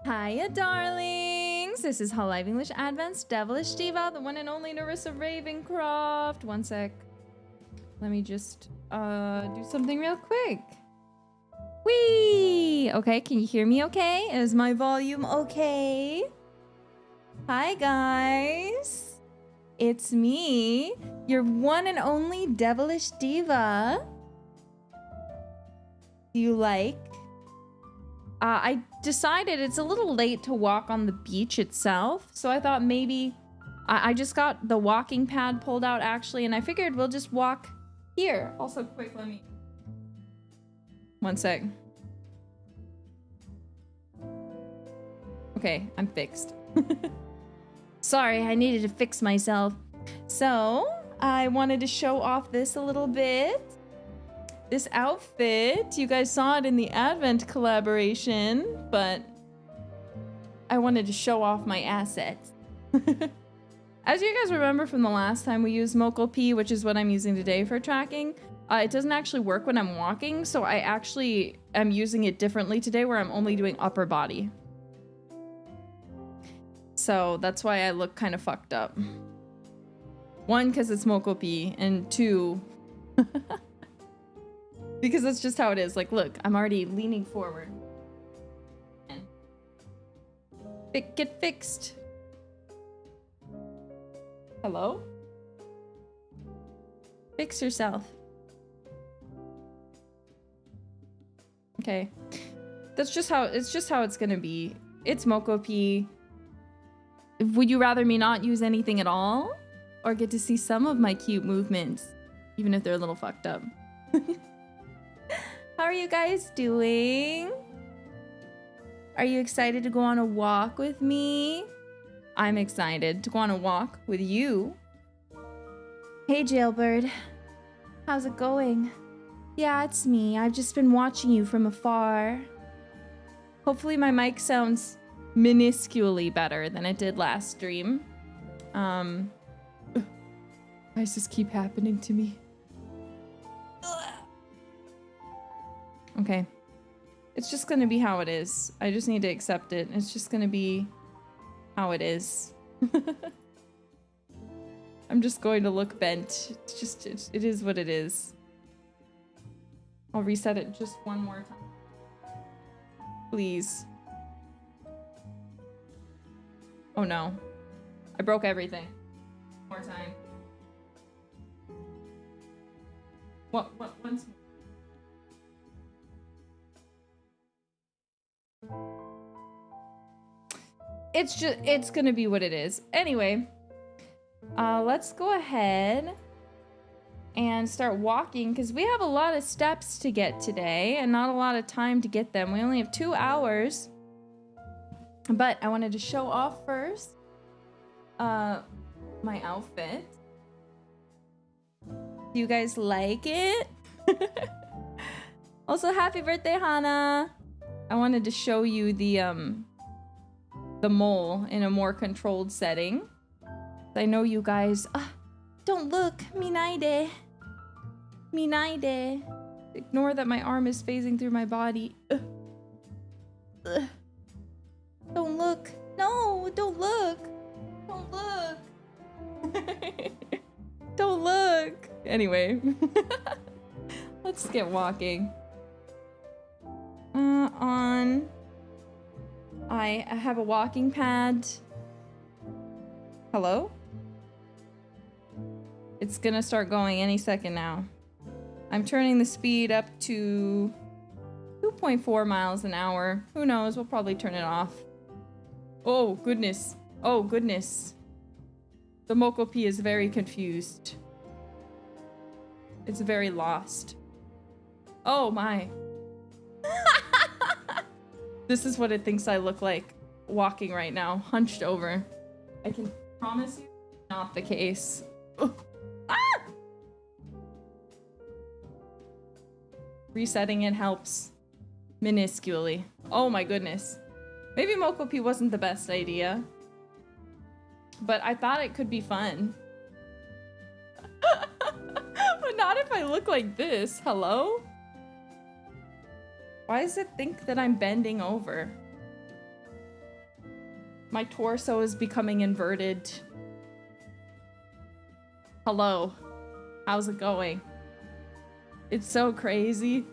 Hiya, darlings! This is hololive English-Advent-'s Devilish Diva, the one and only Nerissa Ravencroft. One sec. Let me just do something real quick. Whee! Okay, can you hear me okay? Is my volume okay? Hi, guys. It's me, your one and only Devilish Diva. Do you like? I decided it's a little late to walk on the beach itself, so I thought maybe I just got the walking pad pulled out actually, and I figured we'll just walk here. Also, quick, let me... One sec. Okay, I'm fixed. Sorry, I needed to fix myself. So, I wanted to show off this a little bit. This outfit, you guys saw it in the Advent collaboration, but I wanted to show off my assets. As you guys remember from the last time we used Mocal P, which is what I'm using today for tracking, it doesn't actually work when I'm walking, so I actually am using it differently today where I'm only doing upper body. So that's why I look kind of fucked up. One, because it's Mocal P, and two... because that's just how it is. Like, look, I'm already leaning forward. Get fixed. Hello? Fix yourself. Okay. That's just how it's gonna be. It's Moco P. Would you rather me not use anything at all? Or get to see some of my cute movements? Even if they're a little fucked up. How are you guys doing? Are you excited to go on a walk with me? I'm excited to go on a walk with you. Hey, Jailbird. How's it going? Yeah, it's me. I've just been watching you from afar. Hopefully my mic sounds minusculely better than it did last stream. Why does this keep happening to me? Okay. It's just gonna be how it is. I just need to accept it. It's just gonna be how it is. I'm just going to look bent. It's just, it is what it is. I'll reset it just one more time. Please. Oh no. I broke everything. One more time. Once more. It's gonna be what it is. Anyway, let's go ahead and start walking because we have a lot of steps to get today and not a lot of time to get them. We only have 2 hours. But I wanted to show off first my outfit. Do you guys like it? Also, happy birthday, Hannah! I wanted to show you the mole in a more controlled setting. I know you guys... don't look! Me neither! Me neither! Ignore that my arm is phasing through my body. Don't look! No! Don't look! Don't look! Don't look! Anyway. Let's get walking. I have a walking pad. Hello? It's gonna start going any second now. I'm turning the speed up to 2.4 miles an hour. Who knows? We'll probably turn it off. Oh, goodness. Oh, goodness. The Moco P is very confused. It's very lost. Oh, my. This is what it thinks I look like walking right now, hunched over. I can promise you, not the case. Ah! Resetting it helps minusculely. Oh my goodness. Maybe Moco P wasn't the best idea, but I thought it could be fun. But not if I look like this. Hello? Why does it think that I'm bending over? My torso is becoming inverted. Hello. How's it going? It's so crazy.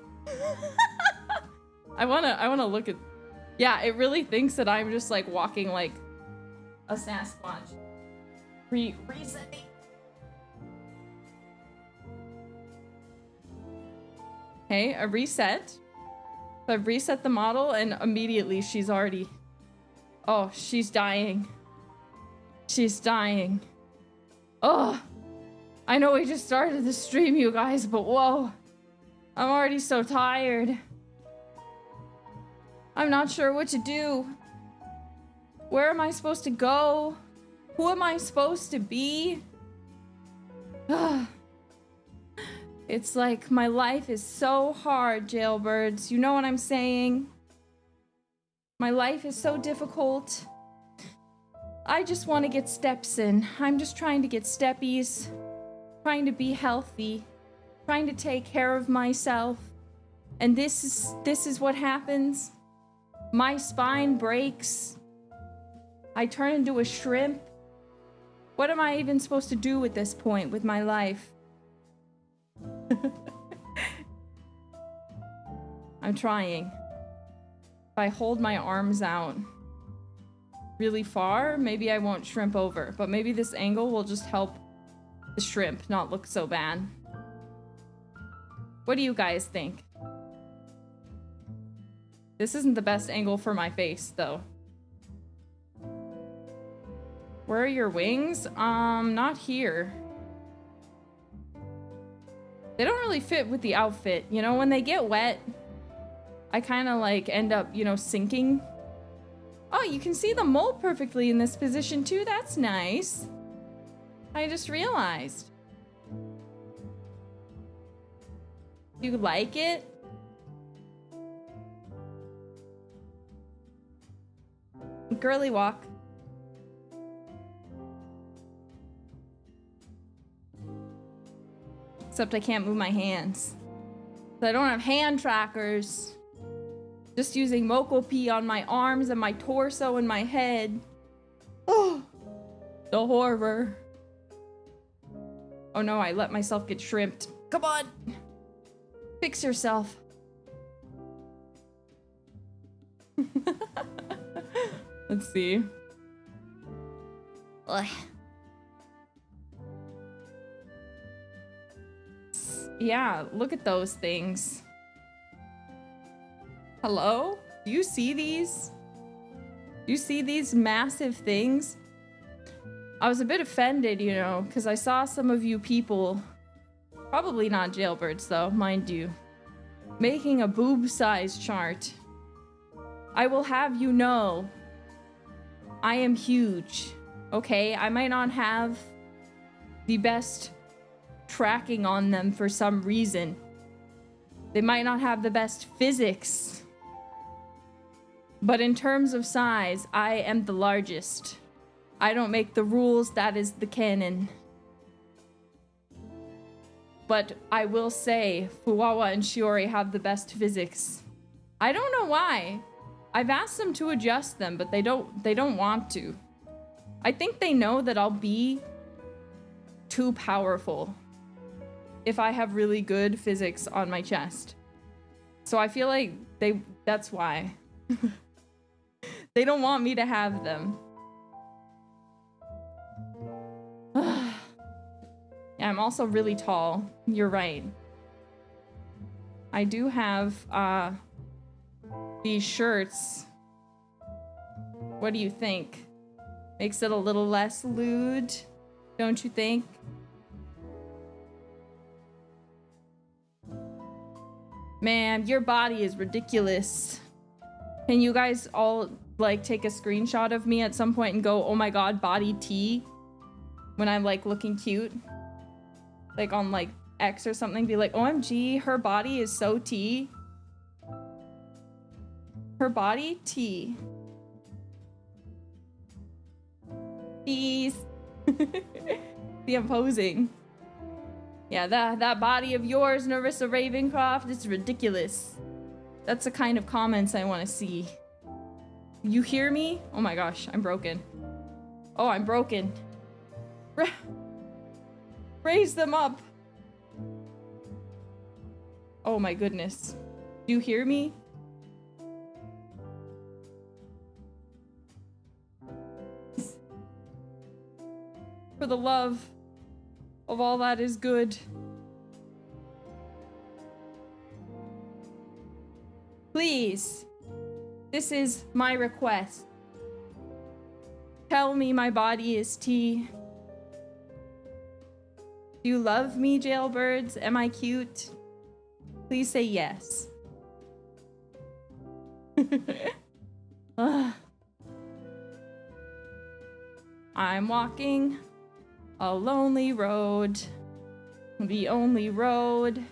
I wanna look at... Yeah, it really thinks that I'm just like walking like a Sasquatch. Resetting. Okay, a reset. So I've reset the model and immediately she's already... Oh, she's dying. She's dying. Oh, I know we just started the stream, you guys, but whoa. I'm already so tired. I'm not sure what to do. Where am I supposed to go? Who am I supposed to be? It's like my life is so hard, jailbirds. You know what I'm saying? My life is so difficult. I just want to get steps in. I'm just trying to get steppies. Trying to be healthy. Trying to take care of myself. And this is what happens. My spine breaks. I turn into a shrimp. What am I even supposed to do at this point with my life? I'm trying. If I hold my arms out really far, maybe I won't shrimp over. But maybe this angle will just help the shrimp not look so bad. What do you guys think? This isn't the best angle for my face, though. Where are your wings? Not here. They don't really fit with the outfit. You know, when they get wet, I kind of like end up, you know, sinking. Oh, you can see the mole perfectly in this position too. That's nice. I just realized. You like it? Girly walk. Except I can't move my hands. So I don't have hand trackers. Just using Moko P on my arms and my torso and my head. Oh, the horror. Oh no, I let myself get shrimped. Come on. Fix yourself. Let's see. Ugh. Yeah, look at those things. Hello? Do you see these? Do you see these massive things? I was a bit offended, you know, because I saw some of you people, probably not jailbirds though, mind you, making a boob size chart. I will have you know, I am huge, okay? I might not have the best tracking on them for some reason. They might not have the best physics. But in terms of size, I am the largest. I don't make the rules, that is the canon. But I will say, Fuwawa and Shiori have the best physics. I don't know why. I've asked them to adjust them, but they don't want to. I think they know that I'll be too powerful if I have really good physics on my chest. So I feel like that's why. They don't want me to have them. Yeah, I'm also really tall. You're right. I do have these shirts. What do you think? Makes it a little less lewd, don't you think? Man, your body is ridiculous. Can you guys all like take a screenshot of me at some point and go, oh my god, body T, when I'm like looking cute? Like on like X or something, be like, OMG, her body is so T. Her body T. Please. See, I'm posing. Yeah, that body of yours, Nerissa Ravencroft, it's ridiculous. That's the kind of comments I want to see. You hear me? Oh my gosh, I'm broken. Oh, I'm broken. Raise them up. Oh my goodness. Do you hear me? For the love of all that is good. Please, this is my request. Tell me my body is tea. Do you love me, jailbirds? Am I cute? Please say yes. I'm walking a lonely road. The only road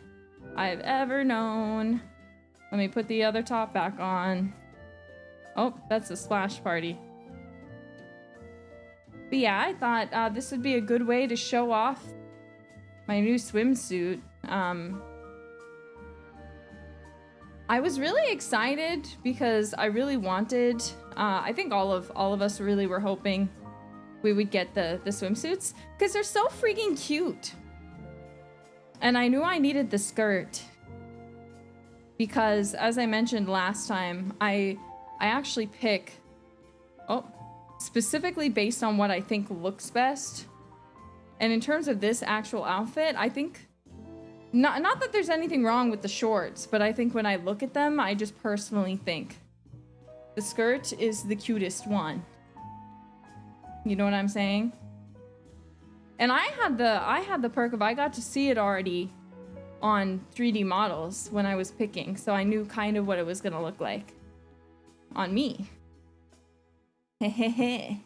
I've ever known. Let me put the other top back on. Oh, that's a splash party. But yeah, I thought this would be a good way to show off my new swimsuit. I was really excited because I really wanted, I think all of us really were hoping we would get the swimsuits because they're so freaking cute. And I knew I needed the skirt because, as I mentioned last time, I actually pick, specifically based on what I think looks best. And in terms of this actual outfit, I think, not that there's anything wrong with the shorts, but I think when I look at them, I just personally think the skirt is the cutest one. You know what I'm saying? And I had the perk of I got to see it already on 3D models when I was picking, so I knew kind of what it was gonna look like on me. Hehehe.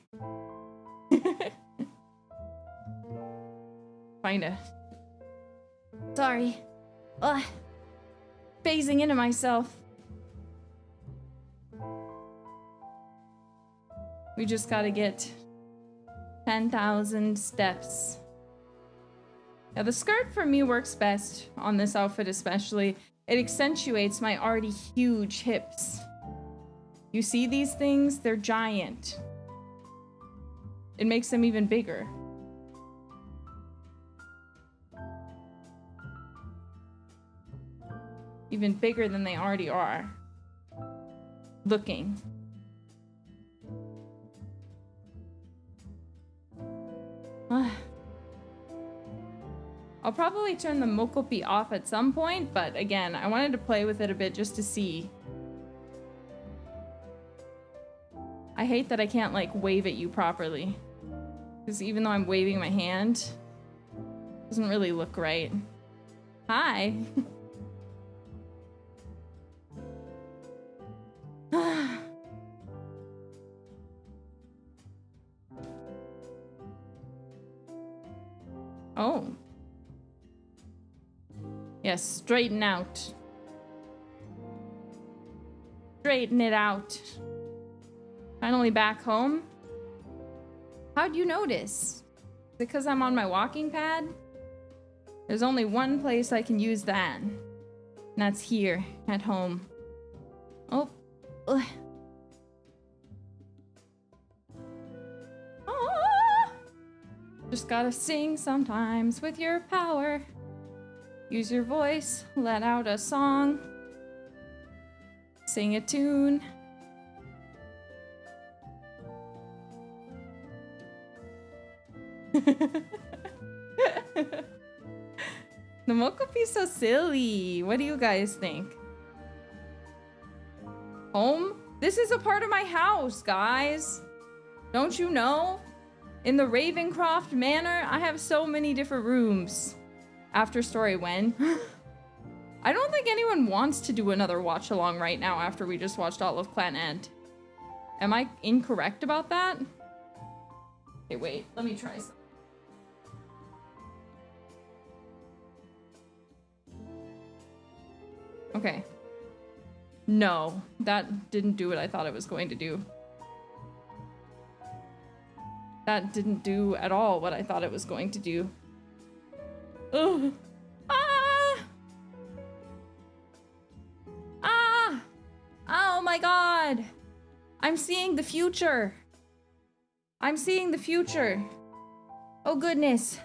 Kinda. Sorry. Ugh. Phasing into myself. We just gotta get 10,000 steps. Now, the skirt for me works best on this outfit especially. It accentuates my already huge hips. You see these things? They're giant. It makes them even bigger. Even bigger than they already are. Looking. I'll probably turn the mokopi off at some point, but again, I wanted to play with it a bit just to see. I hate that I can't like wave at you properly. Because even though I'm waving my hand, it doesn't really look right. Hi. Oh. Yes, straighten out. Straighten it out. Finally back home? How'd you notice? Is it because I'm on my walking pad? There's only one place I can use that. And that's here, at home. Oh. Ugh. Ah! Just gotta sing sometimes with your power. Use your voice, let out a song. Sing a tune. The Mokopi's so silly. What do you guys think? Home? This is a part of my house, guys. Don't you know? In the Ravencroft Manor, I have so many different rooms. After story when? I don't think anyone wants to do another watch along right now after we just watched all of Clan End. Am I incorrect about that? Okay, wait, let me try something. Okay. No, that didn't do what I thought it was going to do. That didn't do at all what I thought it was going to do. Ugh. Ah! Ah! Oh my god! I'm seeing the future. I'm seeing the future. Oh goodness.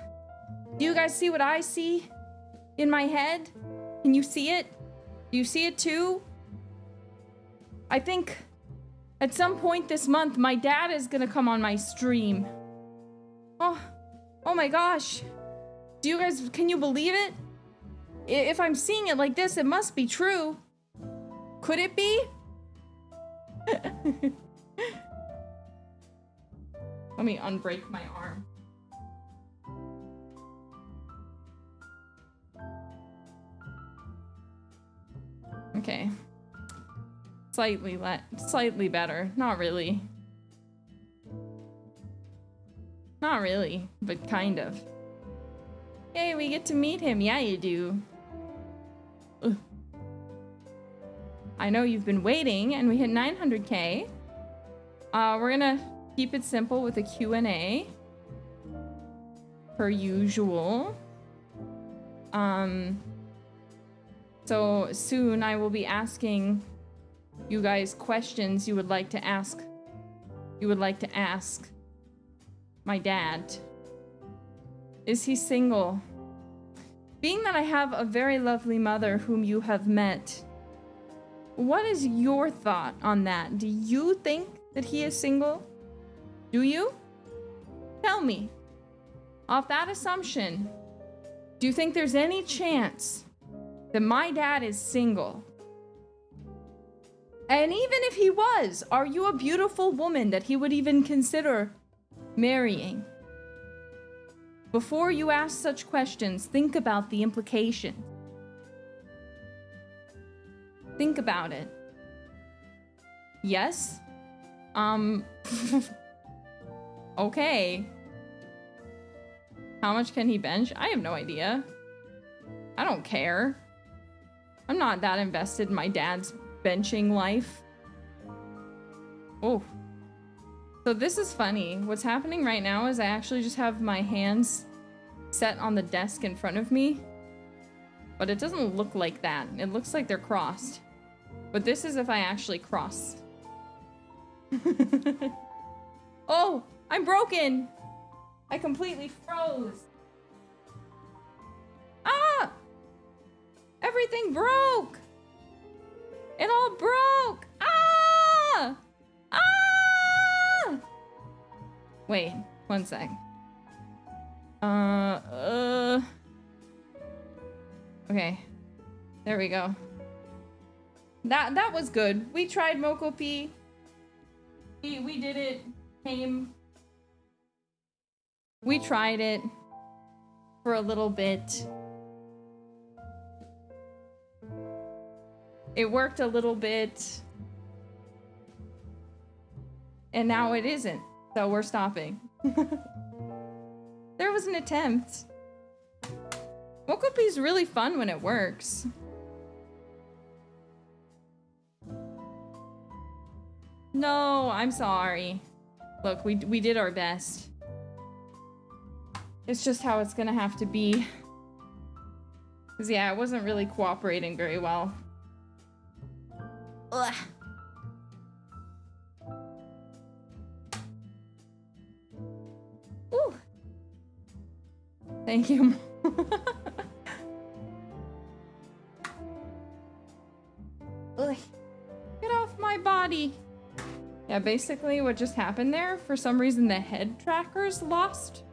Do you guys see what I see in my head? Can you see it? Do you see it too? I think at some point this month, my dad is gonna come on my stream. Oh my gosh. Do you guys, can you believe it? If I'm seeing it like this, it must be true. Could it be? Let me unbreak my arm. Okay. Slightly better. Not really. Not really, but kind of. Hey, we get to meet him. Yeah, you do. Ugh. I know you've been waiting, and we hit 900K. We're gonna keep it simple with a Q&A. Per usual. So soon I will be asking you guys questions you would like to ask. My dad. Is he single? Being that I have a very lovely mother whom you have met, what is your thought on that? Do you think that he is single? Do you? Tell me. Off that assumption, do you think there's any chance that my dad is single? And even if he was, are you a beautiful woman that he would even consider marrying? Before you ask such questions, think about the implications. Think about it. Yes? Okay. How much can he bench? I have no idea. I don't care. I'm not that invested in my dad's benching life. Oh. So this is funny. What's happening right now is I actually just have my hands set on the desk in front of me. But it doesn't look like that. It looks like they're crossed. But this is if I actually cross. Oh, I'm broken. I completely froze. Ah! Everything broke. It all broke. Ah! Ah! Wait, one sec. Okay. There we go. That was good. We tried Moko P. We did it. Came. We tried it for a little bit. It worked a little bit. And now it isn't. So we're stopping. There was an attempt. Moko P is really fun when it works. No, I'm sorry. Look, we did our best. It's just how it's gonna have to be. 'Cause yeah, it wasn't really cooperating very well. Ugh. Ooh. Thank you. Ugh. Get off my body. Yeah, basically what just happened there, for some reason the head trackers lost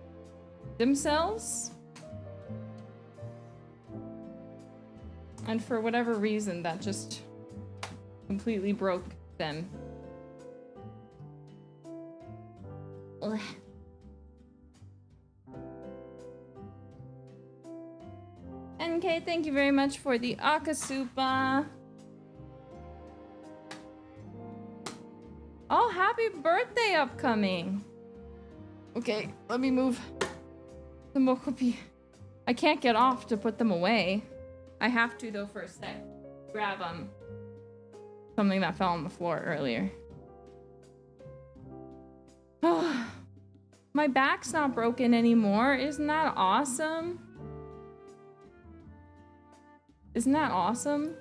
themselves. And for whatever reason, that just completely broke them. Ugh. NK, thank you very much for the Akasupa. Oh, happy birthday upcoming. Okay, let me move the Moko P. I can't get off to put them away. I have to though for a sec. Grab something that fell on the floor earlier. Oh, my back's not broken anymore. Isn't that awesome? Isn't that awesome?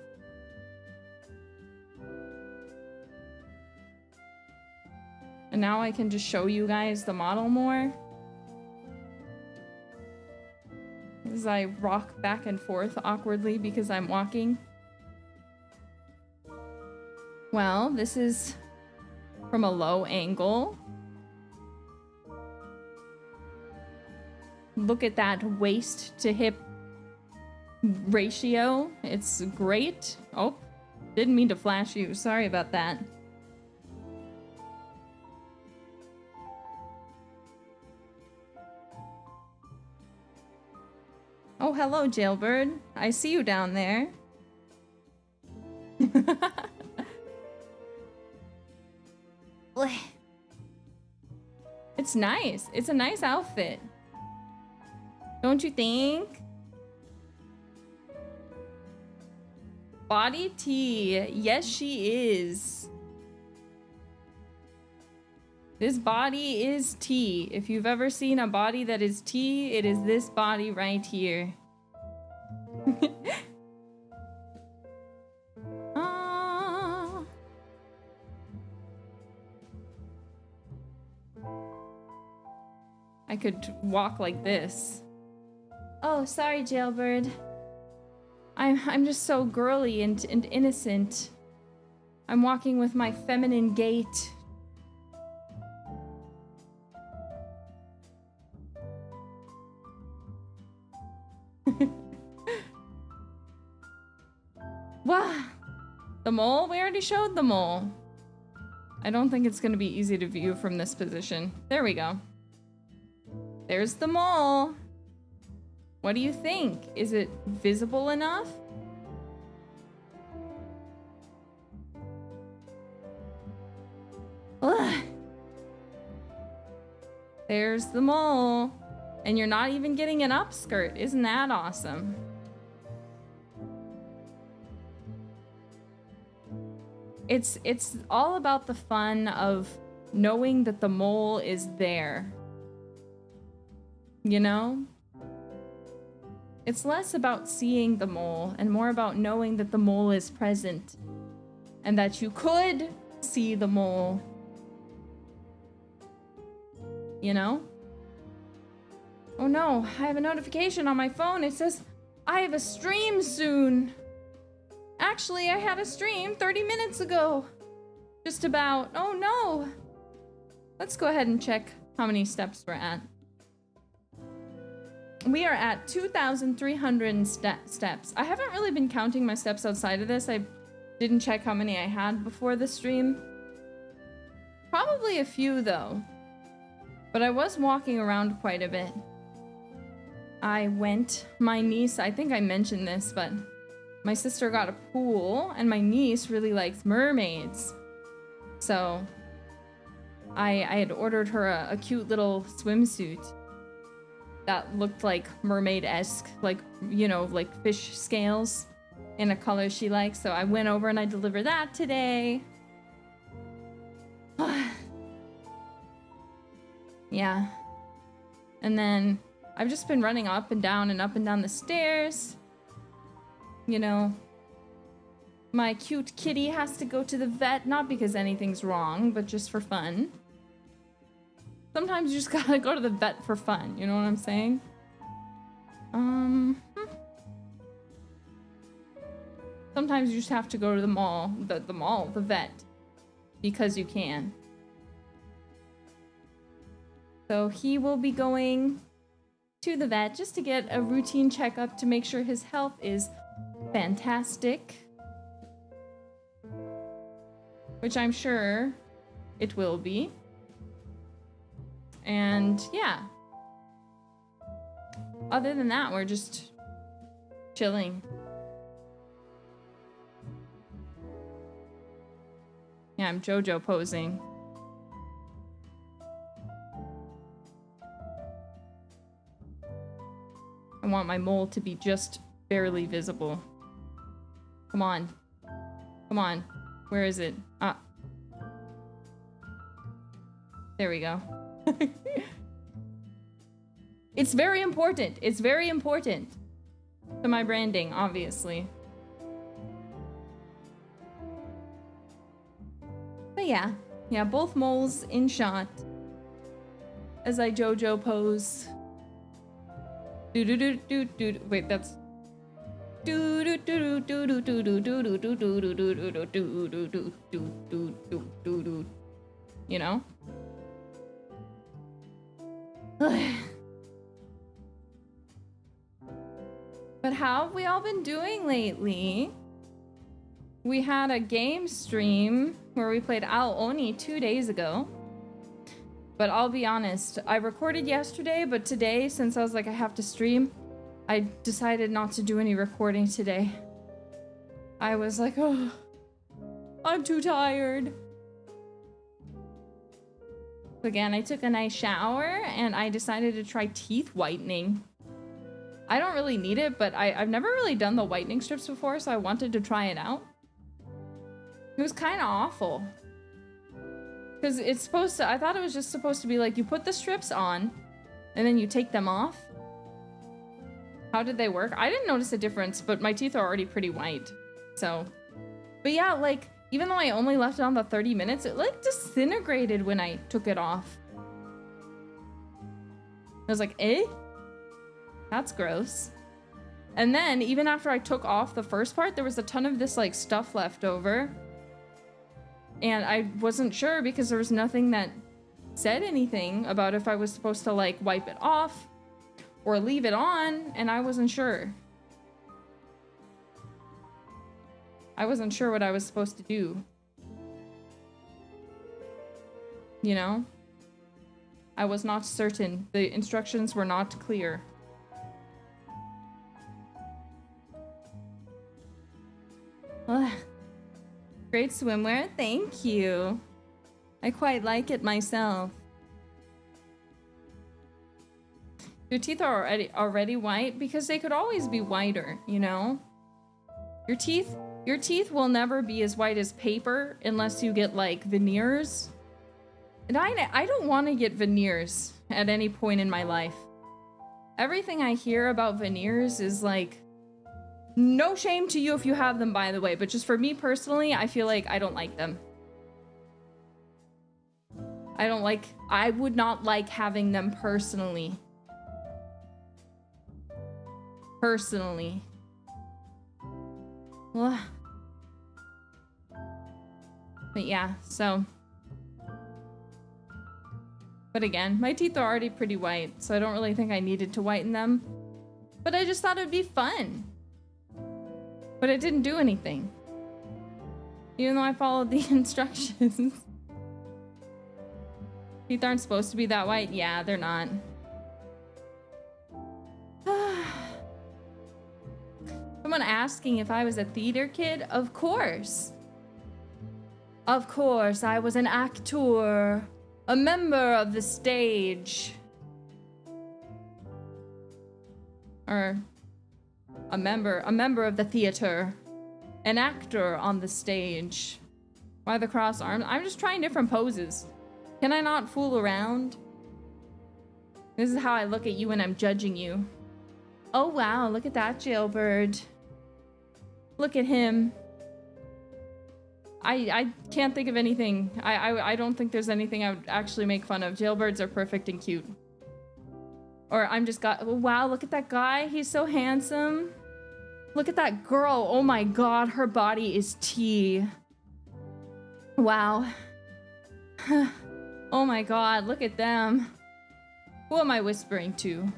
And now I can just show you guys the model more. As I rock back and forth awkwardly because I'm walking. Well, this is from a low angle. Look at that waist to hip ratio. It's great. Oh, didn't mean to flash you. Sorry about that. Oh, hello, Jailbird. I see you down there. It's nice. It's a nice outfit. Don't you think? Body tea. Yes, she is. This body is tea. If you've ever seen a body that is tea, it is this body right here. I could walk like this. Oh, sorry, Jailbird. I'm just so girly and innocent. I'm walking with my feminine gait. Wow. The mole? We already showed the mole. I don't think it's gonna be easy to view from this position. There we go. There's the mole. What do you think? Is it visible enough? Ugh. There's the mole. And you're not even getting an upskirt. Isn't that awesome? It's all about the fun of knowing that the mole is there. You know? It's less about seeing the mole and more about knowing that the mole is present and that you could see the mole. You know? Oh no, I have a notification on my phone. It says, I have a stream soon. Actually, I had a stream 30 minutes ago. Just about. Oh no. Let's go ahead and check how many steps we're at. We are at 2,300 steps. I haven't really been counting my steps outside of this. I didn't check how many I had before the stream. Probably a few though. But I was walking around quite a bit. My niece, I think I mentioned this, but my sister got a pool and my niece really likes mermaids. So I had ordered her a cute little swimsuit that looked like mermaid-esque, like, you know, like fish scales in a color she likes. So I went over and I delivered that today. Yeah. And then I've just been running up and down the stairs. You know, my cute kitty has to go to the vet, not because anything's wrong, but just for fun. Sometimes you just gotta go to the vet for fun, you know what I'm saying? Sometimes you just have to go to the mall, the vet, because you can. So he will be going to the vet just to get a routine checkup to make sure his health is fantastic. Which I'm sure it will be. And yeah. Other than that, we're just chilling. Yeah, I'm JoJo posing. I want my mole to be just barely visible. Come on. Come on. Where is it? Ah. There we go. It's very important. It's very important to my branding, obviously. But yeah, Yeah, both moles in shot. As I JoJo pose. Do do do do do. Wait, that's. Do do do do do do do do do do do do do do do do do do do. You know. But how have we all been doing lately? We had a game stream where we played Ao Oni 2 days ago. But I'll be honest, I recorded yesterday, but today, since I was like, I have to stream, I decided not to do any recording today. I was like, oh, I'm too tired. Again, I took a nice shower and I decided to try teeth whitening. I don't really need it, but I've never really done the whitening strips before, so I wanted to try it out. It was kind of awful. Because it's supposed to, I thought it was just supposed to be like, you put the strips on, and then you take them off. How did they work? I didn't notice a difference, but my teeth are already pretty white. So, but yeah, like, even though I only left it on the 30 minutes, it like disintegrated when I took it off. I was like, eh? That's gross. And then, even after I took off the first part, there was a ton of this like stuff left over. And I wasn't sure because there was nothing that said anything about if I was supposed to like wipe it off or leave it on, and I wasn't sure. I wasn't sure what I was supposed to do. You know? I was not certain. The instructions were not clear. Ugh. Great swimwear, thank you. I quite like it myself. Your teeth are already white because they could always be whiter, you know? Your teeth will never be as white as paper unless you get like veneers. And I don't want to get veneers at any point in my life. Everything I hear about veneers is like, no shame to you if you have them, by the way, but just for me personally, I feel like I don't like them. I would not like having them personally. Personally. Ugh. But yeah, so. But again, my teeth are already pretty white, so I don't really think I needed to whiten them. But I just thought it'd be fun. But it didn't do anything. Even though I followed the instructions. Teeth aren't supposed to be that white? Yeah, they're not. Someone asking if I was a theater kid? Of course. Of course, I was an actor. A member of the stage. Or... A member of the theater. An actor on the stage. Why the cross arms? I'm just trying different poses. Can I not fool around? This is how I look at you when I'm judging you. Oh wow, look at that jailbird. Look at him. I can't think of anything. I don't think there's anything I would actually make fun of. Jailbirds are perfect and cute. Or I'm just got, wow, look at that guy. He's so handsome. Look at that girl. Oh my god, her body is tea. Wow. Oh my god, look at them. Who am I whispering to?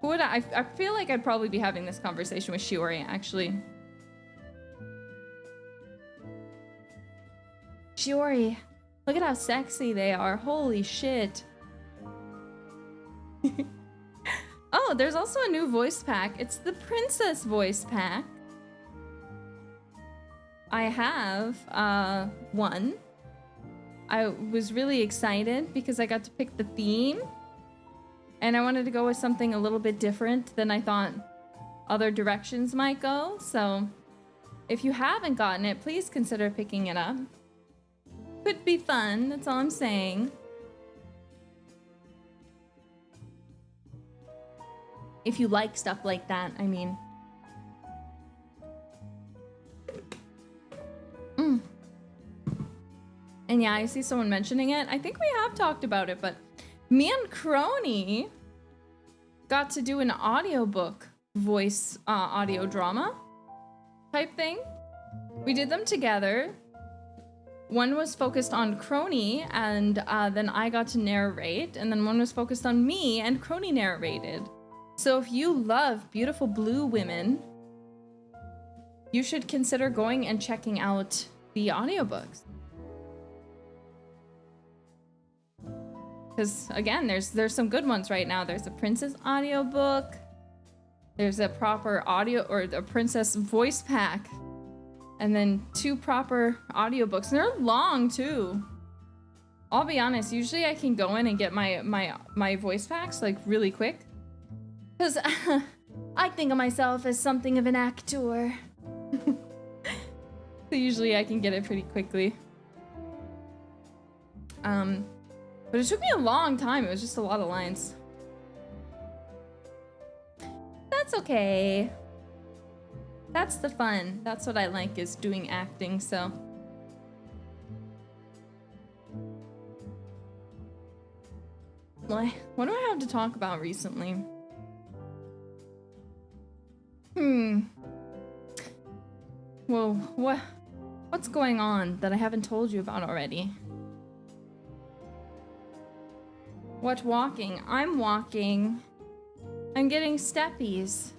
Who would I feel like I'd probably be having this conversation with Shiori, actually. Shiori, look at how sexy they are. Holy shit. Oh, there's also a new voice pack. It's the princess voice pack. I have one. I was really excited because I got to pick the theme. And I wanted to go with something a little bit different than I thought other directions might go. So if you haven't gotten it, please consider picking it up. Could be fun, that's all I'm saying. If you like stuff like that, I mean. And yeah, I see someone mentioning it. I think we have talked about it, but me and Crony got to do an audiobook voice audio drama type thing. We did them together. One was focused on Crony, and then I got to narrate, and then one was focused on me, and Crony narrated. So if you love beautiful blue women, you should consider going and checking out the audiobooks. Because again, there's some good ones right now. There's a princess audiobook. There's a proper audio or a princess voice pack. And then 2 proper audiobooks. And they're long too. I'll be honest, usually I can go in and get my voice packs like really quick. Because I think of myself as something of an actor. So usually I can get it pretty quickly. But it took me a long time. It was just a lot of lines. That's okay. That's the fun. That's what I like, is doing acting, so. What do I have to talk about recently? Well, what's going on that I haven't told you about already? What walking? I'm walking. I'm getting steppies.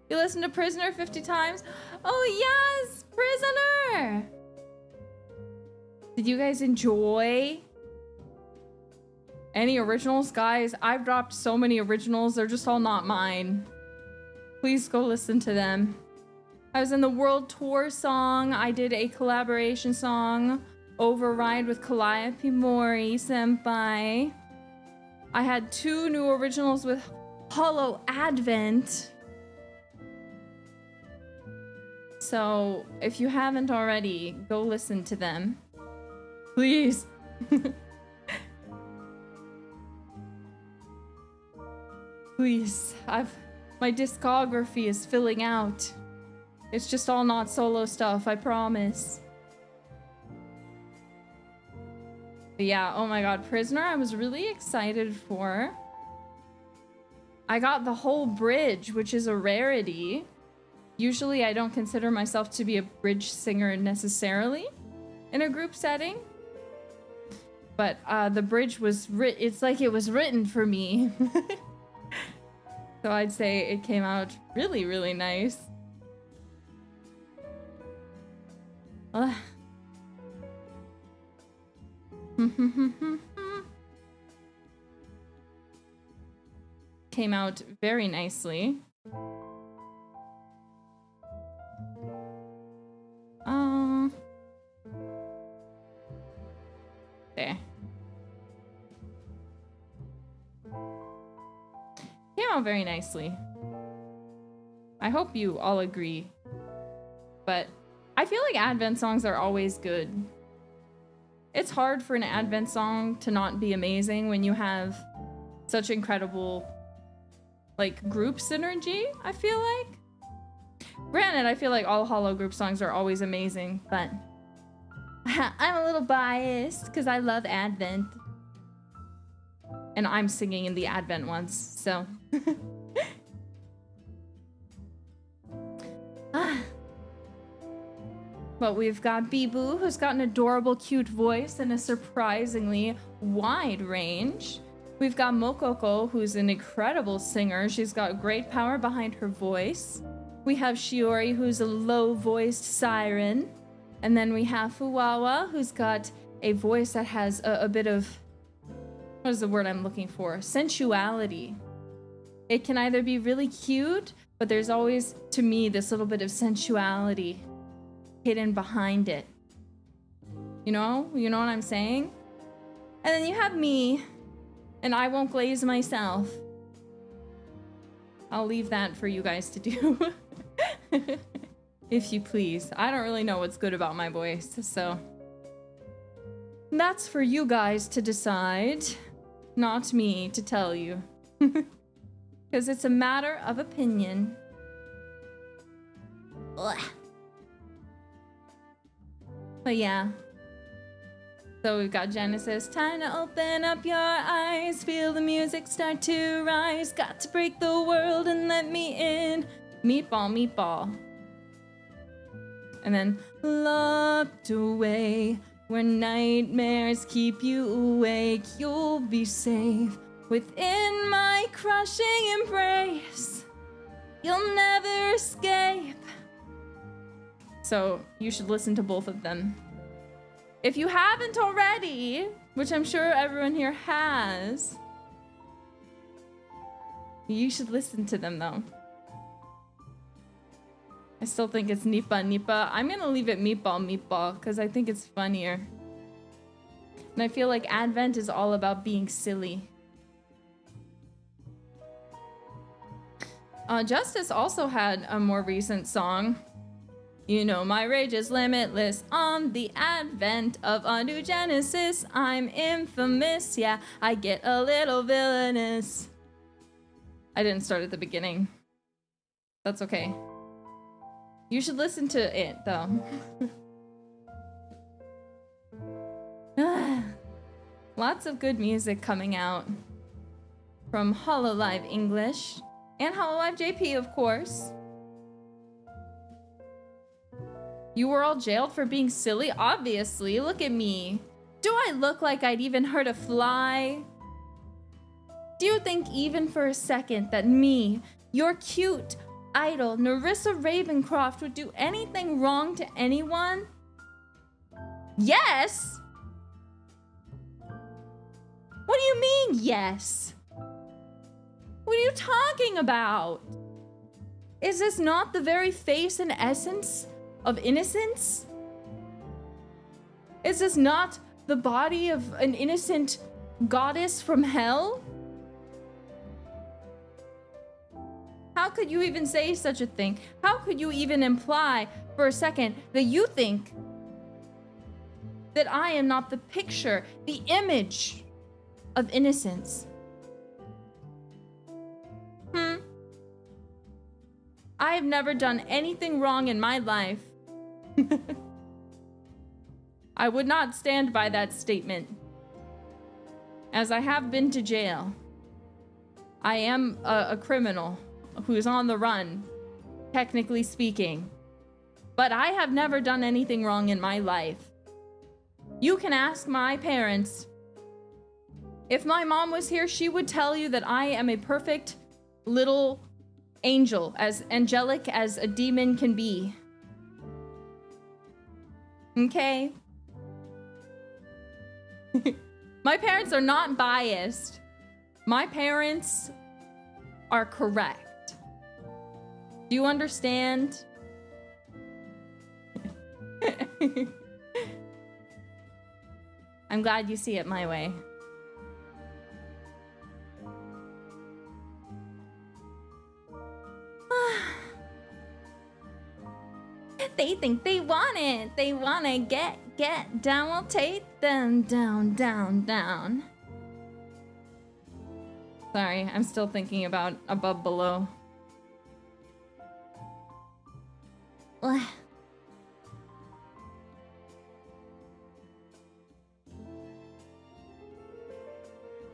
You listened to Prisoner 50 times? Oh yes, Prisoner! Did you guys enjoy any originals? Guys, I've dropped so many originals. They're just all not mine. Please go listen to them. I was in the World Tour song. I did a collaboration song, Override with Calliope Mori Senpai. I had 2 new originals with Holo Advent. So if you haven't already, go listen to them. Please. Please. My discography is filling out. It's just all not solo stuff, I promise. But yeah, oh my god, Prisoner, I was really excited for. I got the whole bridge, which is a rarity. Usually I don't consider myself to be a bridge singer necessarily in a group setting. But the bridge was it's like it was written for me. So I'd say it came out really, really nice. Came out very nicely. There. Came out very nicely. I hope you all agree. But I feel like Advent songs are always good. It's hard for an Advent song to not be amazing when you have such incredible, like, group synergy, I feel like. Granted, I feel like all Holo group songs are always amazing, but I'm a little biased because I love Advent. And I'm singing in the Advent ones, so. But we've got Bibu, who's got an adorable, cute voice and a surprisingly wide range. We've got Mokoko, who's an incredible singer. She's got great power behind her voice. We have Shiori, who's a low-voiced siren. And then we have Fuwawa, who's got a voice that has a bit of, what is the word I'm looking for? Sensuality. It can either be really cute, but there's always, to me, this little bit of sensuality hidden behind it. You know what I'm saying? And then you have me, and I won't glaze myself. I'll leave that for you guys to do. If you please. I don't really know what's good about my voice, so that's for you guys to decide, not me to tell you. Because it's a matter of opinion. Ugh. But yeah. So we've got Genesis. Time to open up your eyes. Feel the music start to rise. Got to break the world and let me in. Meatball, meatball. And then locked away where nightmares keep you awake. You'll be safe within my crushing embrace. You'll never escape. So you should listen to both of them. If you haven't already, which I'm sure everyone here has, you should listen to them though. I still think it's Nipa Nipa. I'm gonna leave it Meatball Meatball because I think it's funnier. And I feel like Advent is all about being silly. Justice also had a more recent song. You know my rage is limitless on the advent of a new Genesis. I'm infamous, yeah, I get a little villainous. I didn't start at the beginning. That's okay. You should listen to it, though. Lots of good music coming out from Hololive English and Hololive JP, of course. You were all jailed for being silly? Obviously, look at me. Do I look like I'd even hurt a fly? Do you think even for a second that me, your cute idol, Nerissa Ravencroft, would do anything wrong to anyone? Yes! What do you mean, yes? What are you talking about? Is this not the very face and essence of innocence? Is this not the body of an innocent goddess from hell? How could you even say such a thing? How could you even imply for a second that you think that I am not the picture, the image of innocence? I have never done anything wrong in my life. I would not stand by that statement, as I have been to jail. I am a criminal who's on the run, technically speaking. But I have never done anything wrong in my life. You can ask my parents. If my mom was here, she would tell you that I am a perfect little angel, as angelic as a demon can be. Okay? My parents are not biased. My parents are correct. Do you understand? I'm glad you see it my way. They think they want it. They want to get down. We'll take them down. Sorry, I'm still thinking about Above Below.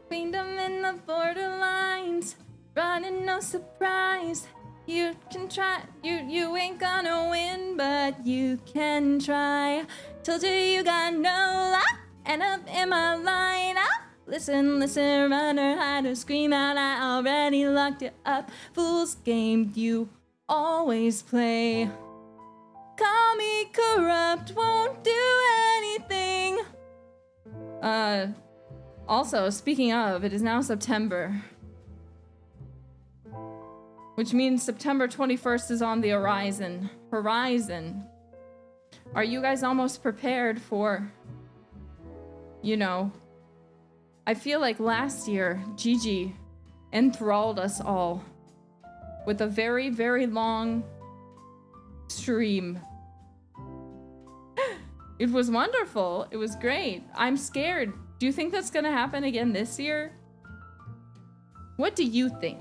Queendom in the borderlines, running no surprise. You can try, you ain't gonna win, but you can try. Told you you got no luck, and up in my line up. Listen, run or hide or scream out, I already locked it up. Fool's game you always play. Call me corrupt, won't do anything. Also, speaking of, it is now September. Which means September 21st is on the horizon. Are you guys almost prepared for, you know, I feel like last year, Gigi enthralled us all with a very, very long stream. It was wonderful. It was great. I'm scared. Do you think that's gonna happen again this year? What do you think?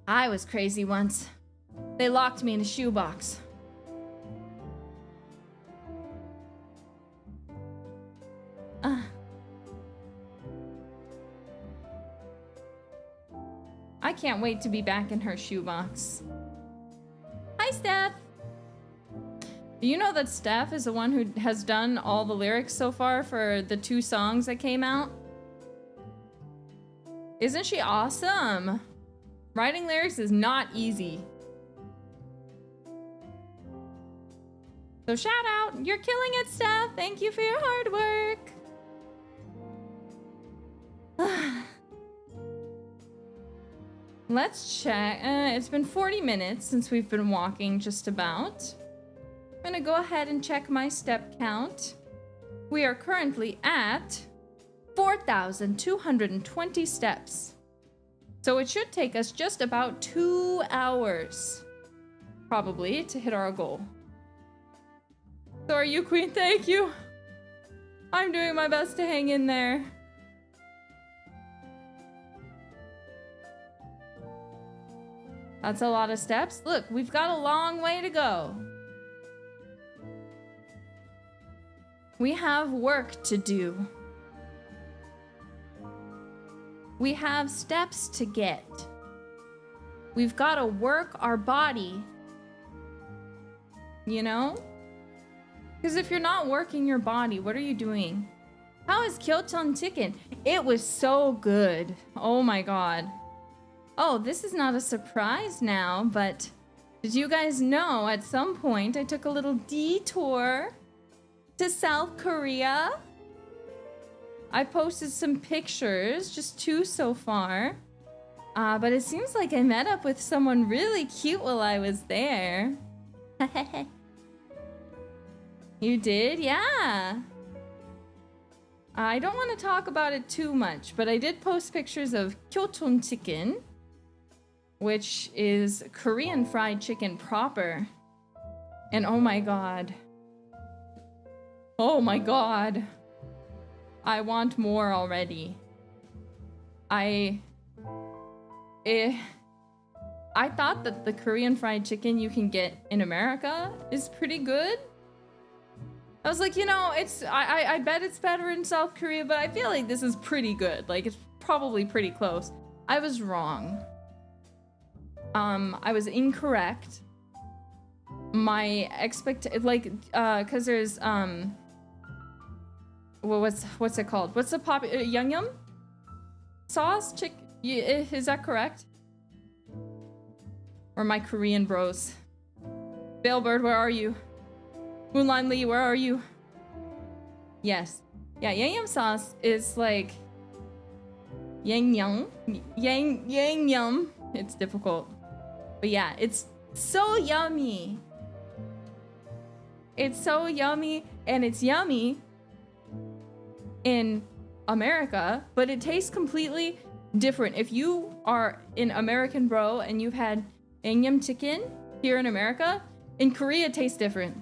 I was crazy once. They locked me in a shoebox. I can't wait to be back in her shoebox. Hi, Steph! Do you know that Steph is the one who has done all the lyrics so far for the 2 songs that came out? Isn't she awesome? Writing lyrics is not easy. So shout out, you're killing it, Steph. Thank you for your hard work. Let's check. It's been 40 minutes since we've been walking just about. I'm gonna go ahead and check my step count. We are currently at 4,220 steps. So it should take us just about 2 hours, probably, to hit our goal. So are you, Queen? Thank you. I'm doing my best to hang in there. That's a lot of steps. Look, we've got a long way to go. We have work to do. We have steps to get. We've got to work our body. You know? Because if you're not working your body, what are you doing? How is Kyoton Chicken? It was so good. Oh my god. Oh, this is not a surprise now, but did you guys know at some point I took a little detour to South Korea? I posted some pictures, just 2 so far. But it seems like I met up with someone really cute while I was there. You did? Yeah. I don't want to talk about it too much, but I did post pictures of Kyoton chicken, which is Korean fried chicken proper. And oh my god. Oh my god. I want more already. I thought that the Korean fried chicken you can get in America is pretty good. I was like, you know, I bet it's better in South Korea, but I feel like this is pretty good. Like, it's probably pretty close. I was wrong. I was incorrect. My cause there's, well, what's it called? What's the Yum Yum? Sauce? Is that correct? Or my Korean bros? Bailbird, where are you? Moonline Lee, where are you? Yes. Yeah, Yang Yum sauce is like Yang Yum. It's difficult. But yeah, it's so yummy. It's so yummy, and it's yummy in America, but it tastes completely different. If you are an American bro and you've had Yang Yum chicken here in America, in Korea it tastes different.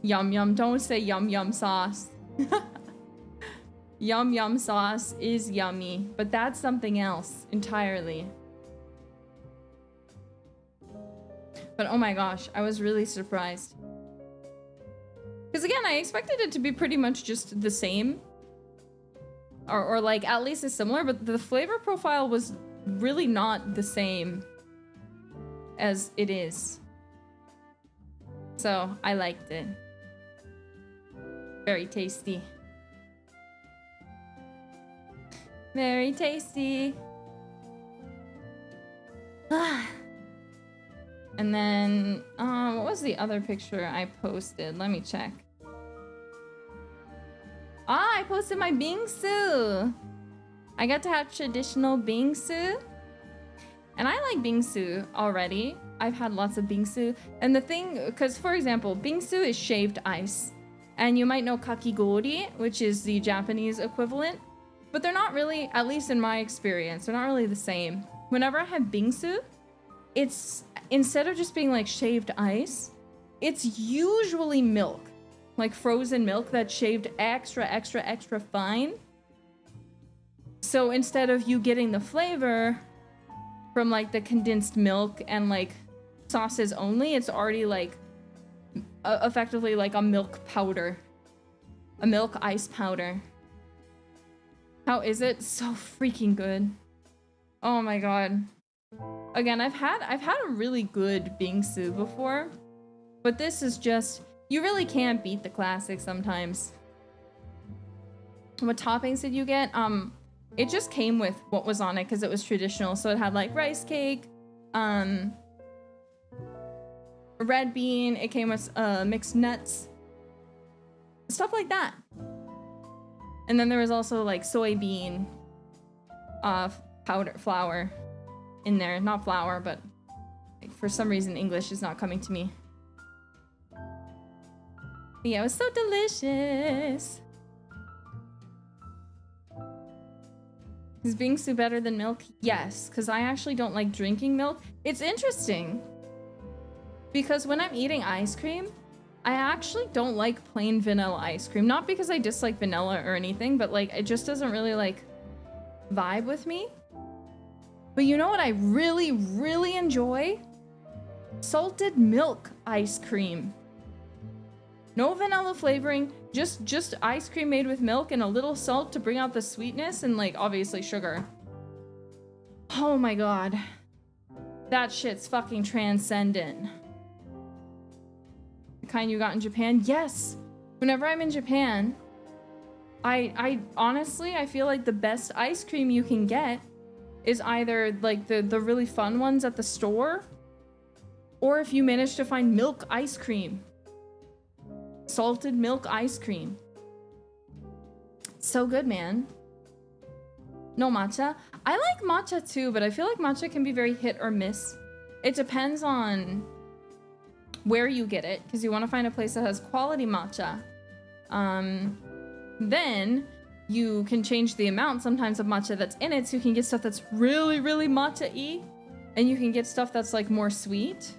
Yum yum, don't say yum yum sauce. Yum yum sauce is yummy, but that's something else entirely. But oh my gosh, I was really surprised. Because again, I expected it to be pretty much just the same. Or like at least as similar, but the flavor profile was really not the same as it is. So I liked it. Very tasty. Very tasty. And then, what was the other picture I posted? Let me check. I posted my bingsu. I got to have traditional bingsu. And I like bingsu already. I've had lots of bingsu. And the thing, because for example, bingsu is shaved ice. And you might know kakigori, which is the Japanese equivalent. But they're not really, at least in my experience, they're not really the same. Whenever I have bingsu, it's, instead of just being like shaved ice, it's usually milk. Like frozen milk that's shaved extra fine. So instead of you getting the flavor from like the condensed milk and like sauces only, it's already like effectively like a milk powder. A milk ice powder. How is it? So freaking good. Oh my god. Again, I've had a really good bingsu before, but this is just, you really can't beat the classic sometimes. What toppings did you get? It just came with what was on it because it was traditional. So it had like rice cake, red bean, it came with mixed nuts, stuff like that. And then there was also like soybean powder flour in there. Not flour, but like, for some reason English is not coming to me. But yeah, it was so delicious. Is bingsu better than milk? Yes, because I actually don't like drinking milk. It's interesting because when I'm eating ice cream, I actually don't like plain vanilla ice cream. Not because I dislike vanilla or anything, but like it just doesn't really like vibe with me. But you know what I really, really enjoy? Salted milk ice cream. No vanilla flavoring, just ice cream made with milk and a little salt to bring out the sweetness and like obviously sugar. Oh my god. That shit's fucking transcendent. The kind you got in Japan? Yes. Whenever I'm in Japan, I honestly, I feel like the best ice cream you can get is either like the really fun ones at the store, or if you manage to find milk ice cream. Salted milk ice cream. So good, man. No matcha? I like matcha too, but I feel like matcha can be very hit or miss. It depends on where you get it, because you want to find a place that has quality matcha. Then you can change the amount sometimes of matcha that's in it, so you can get stuff that's really, really matcha-y, and you can get stuff that's like more sweet.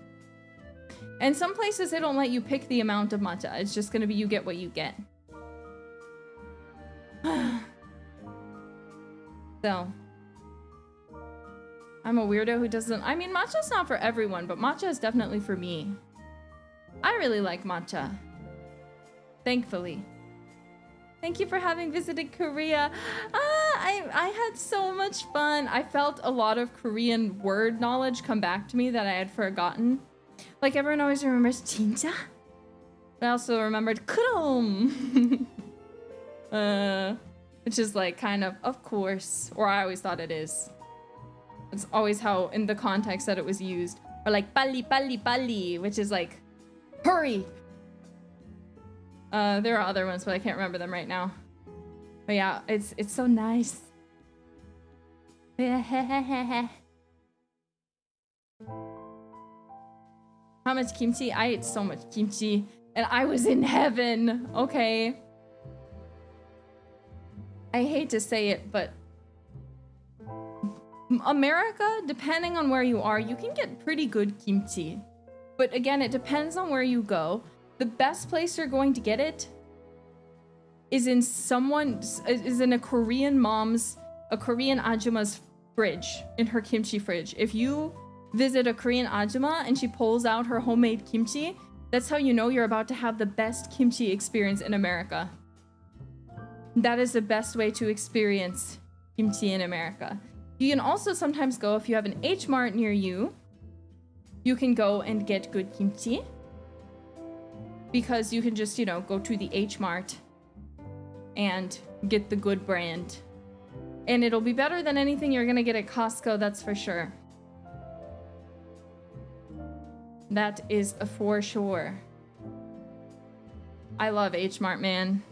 And some places they don't let you pick the amount of matcha. It's just gonna be you get what you get. So I'm a weirdo who doesn't, I mean, matcha's not for everyone, but matcha is definitely for me. I really like matcha. Thankfully. Thank you for having visited Korea. I had so much fun. I felt a lot of Korean word knowledge come back to me that I had forgotten. Like everyone always remembers 진짜? But I also remembered 그럼. Which is like kind of course, or I always thought it is. It's always how in the context that it was used. Or like 빨리 빨리 빨리, which is like hurry. There are other ones, but I can't remember them right now. But yeah, it's so nice. How much kimchi? I ate so much kimchi, and I was in heaven. Okay. I hate to say it, but America, depending on where you are, you can get pretty good kimchi. But again, it depends on where you go. The best place you're going to get it is in a Korean mom's, a Korean ajuma's fridge, in her kimchi fridge. If you visit a Korean ajuma and she pulls out her homemade kimchi, that's how you know you're about to have the best kimchi experience in America. That is the best way to experience kimchi in America. You can also sometimes go, if you have an H Mart near you, you can go and get good kimchi. Because you can just, you know, go to the H Mart and get the good brand. And it'll be better than anything you're gonna get at Costco, that's for sure. That is for sure. I love H Mart, man.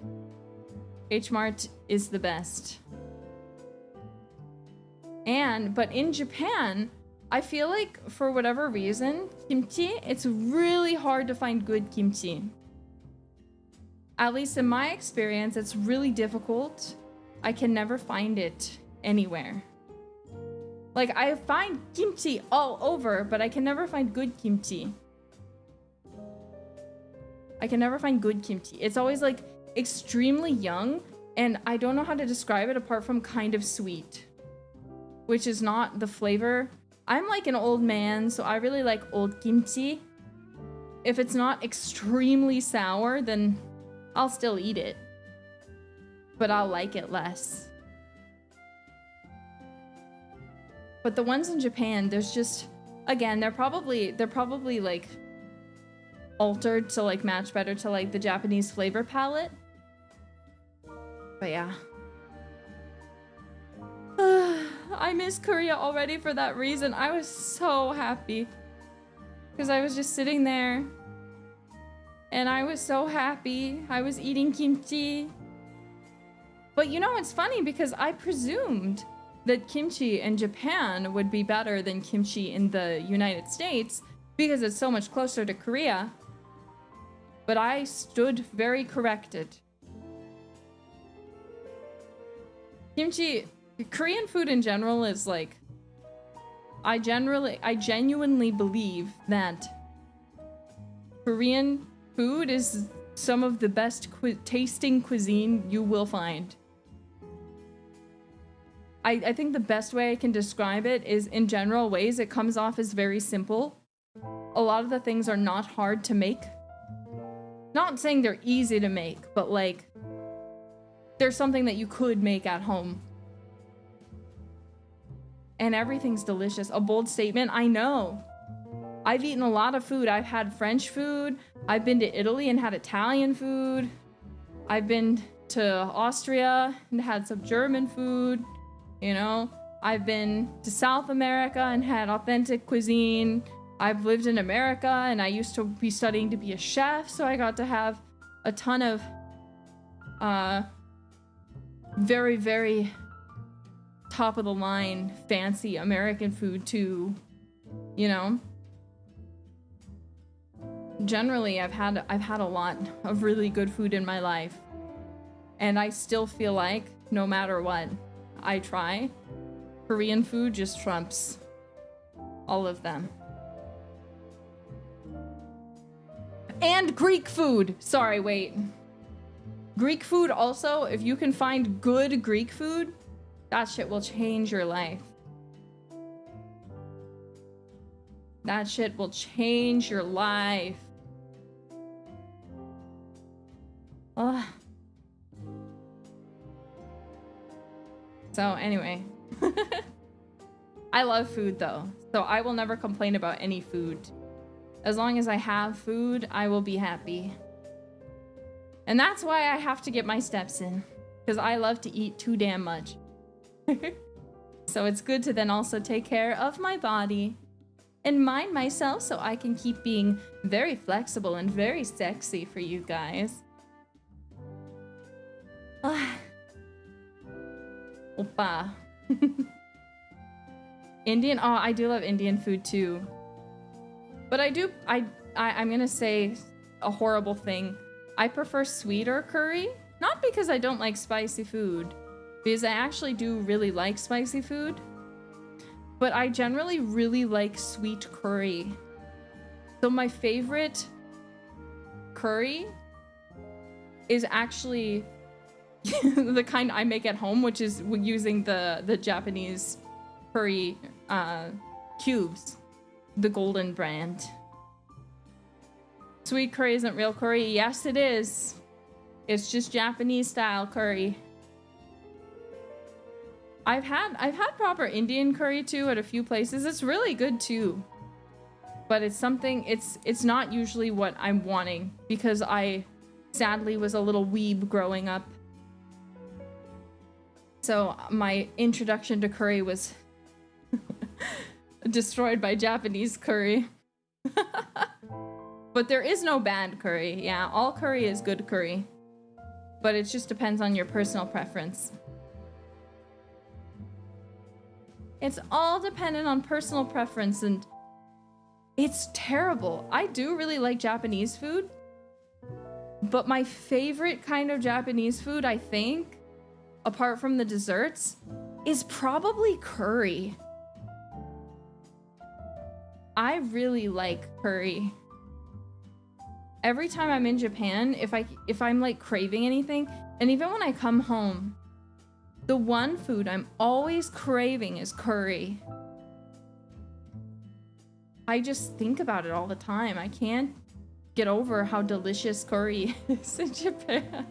H Mart is the best. But in Japan, I feel like for whatever reason, kimchi, it's really hard to find good kimchi. At least in my experience, it's really difficult. I can never find it anywhere. Like, I find kimchi all over, but I can never find good kimchi. I can never find good kimchi. It's always like extremely young, and I don't know how to describe it apart from kind of sweet, which is not the flavor. I'm like an old man, so I really like old kimchi. if it's not extremely sour, then I'll still eat it. But I'll like it less. But the ones in Japan, there's just, again, they're probably like altered to like match better to like the Japanese flavor palette. But yeah. I miss Korea already for that reason. I was so happy. Because I was just sitting there. And I was so happy. I was eating kimchi. But you know, it's funny because I presumed that kimchi in Japan would be better than kimchi in the United States because it's so much closer to Korea. But I stood very corrected. Kimchi, Korean food in general is like, I genuinely believe that Korean food is some of the best tasting cuisine you will find. I think the best way I can describe it is, in general ways, it comes off as very simple. A lot of the things are not hard to make. Not saying they're easy to make, but like, there's something that you could make at home. And everything's delicious. A bold statement, I know. I've eaten a lot of food. I've had French food. I've been to Italy and had Italian food. I've been to Austria and had some German food. You know, I've been to South America and had authentic cuisine. I've lived in America and I used to be studying to be a chef, so I got to have a ton of very, very top of the line fancy American food too, you know. Generally, I've had a lot of really good food in my life, and I still feel like no matter what I try, Korean food just trumps all of them. And Greek food. Sorry, wait. Greek food also, if you can find good Greek food, that shit will change your life. That shit will change your life. Ugh. So anyway, I love food though, so I will never complain about any food. As long as I have food, I will be happy. And that's why I have to get my steps in, because I love to eat too damn much. So it's good to then also take care of my body and mind myself so I can keep being very flexible and very sexy for you guys. Oppa. Indian, oh, I do love Indian food too. But I'm gonna say a horrible thing. I prefer sweeter curry, not because I don't like spicy food, because I actually do really like spicy food, but I generally really like sweet curry. So my favorite curry is actually the kind I make at home, which is using the Japanese curry cubes, the golden brand. Sweet curry isn't real curry. Yes, it is. It's just Japanese style curry. I've had proper Indian curry too at a few places. It's really good too. But it's something, it's not usually what I'm wanting, because I sadly was a little weeb growing up. So my introduction to curry was destroyed by Japanese curry. But there is no bad curry. Yeah, all curry is good curry. But it just depends on your personal preference. It's all dependent on personal preference, and it's terrible. I do really like Japanese food, but my favorite kind of Japanese food, I think, apart from the desserts, is probably curry. I really like curry. Every time I'm in Japan, if I'm like craving anything, and even when I come home, the one food I'm always craving is curry. I just think about it all the time. I can't get over how delicious curry is in Japan.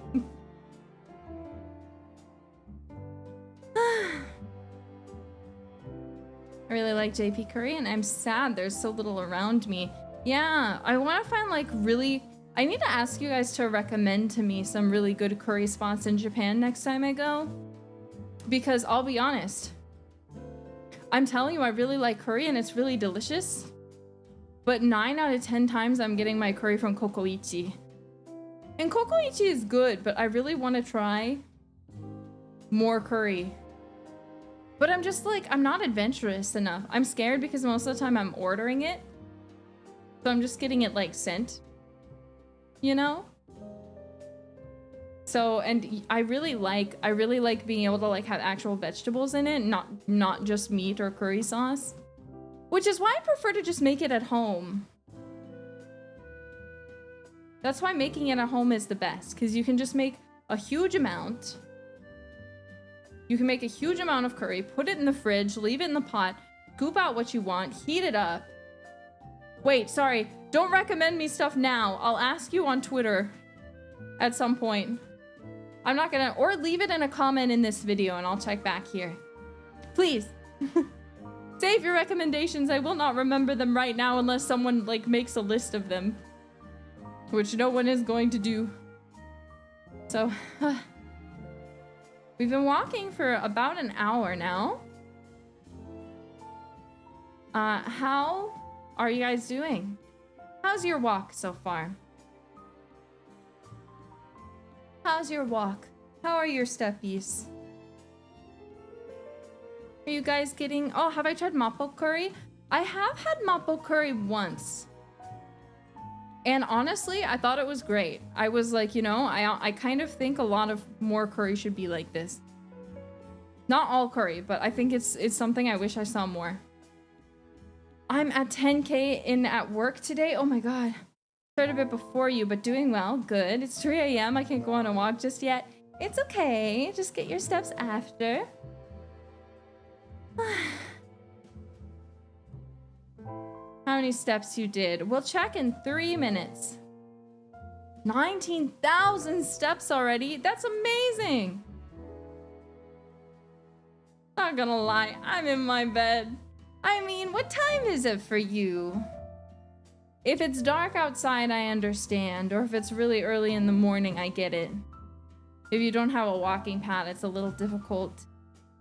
I really like JP curry, and I'm sad there's so little around me. Yeah, I want to find like really... I need to ask you guys to recommend to me some really good curry spots in Japan next time I go. Because I'll be honest, I'm telling you, I really like curry and it's really delicious. But 9 out of 10 times I'm getting my curry from Kokoichi. And Kokoichi is good, but I really want to try more curry. But I'm just like, I'm not adventurous enough. I'm scared because most of the time I'm ordering it. So I'm just getting it like sent, you know? So, and I really like being able to like have actual vegetables in it, not just meat or curry sauce. Which is why I prefer to just make it at home. That's why making it at home is the best, because you can just make a huge amount. You can make a huge amount of curry, put it in the fridge, leave it in the pot, scoop out what you want, heat it up. Wait, sorry, don't recommend me stuff now. I'll ask you on Twitter at some point. I'm not gonna, or leave it in a comment in this video and I'll check back here. Please. Save your recommendations. I will not remember them right now unless someone like makes a list of them. Which no one is going to do. So, we've been walking for about an hour now. How are you guys doing? How's your walk so far? How's your walk? How are your steppies? Are you guys getting... Oh, have I tried mapo curry? I have had mapo curry once. And honestly, I thought it was great. I was like, you know, I kind of think a lot of more curry should be like this. Not all curry, but I think it's something I wish I saw more. I'm at 10K in at work today. Oh my god. Started a bit before you, but doing well. Good. It's 3 a.m. I can't go on a walk just yet. It's okay. Just get your steps after. How many steps you did? We'll check in 3 minutes. 19,000 steps already. That's amazing. Not gonna lie, I'm in my bed. I mean, what time is it for you? If it's dark outside, I understand. Or if it's really early in the morning, I get it. If you don't have a walking pad, it's a little difficult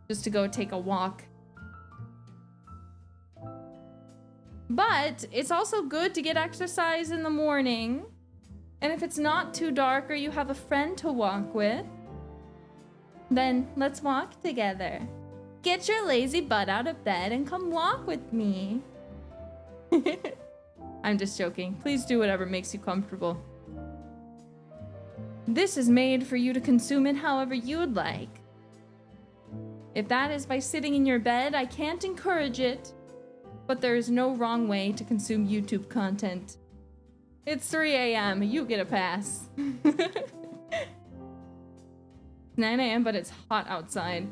just to go take a walk. But it's also good to get exercise in the morning. And if it's not too dark or you have a friend to walk with, then let's walk together. Get your lazy butt out of bed and come walk with me. I'm just joking. Please do whatever makes you comfortable. This is made for you to consume it however you'd like. If that is by sitting in your bed, I can't encourage it. But there is no wrong way to consume YouTube content. It's 3 a.m. You get a pass. 9 a.m. but it's hot outside.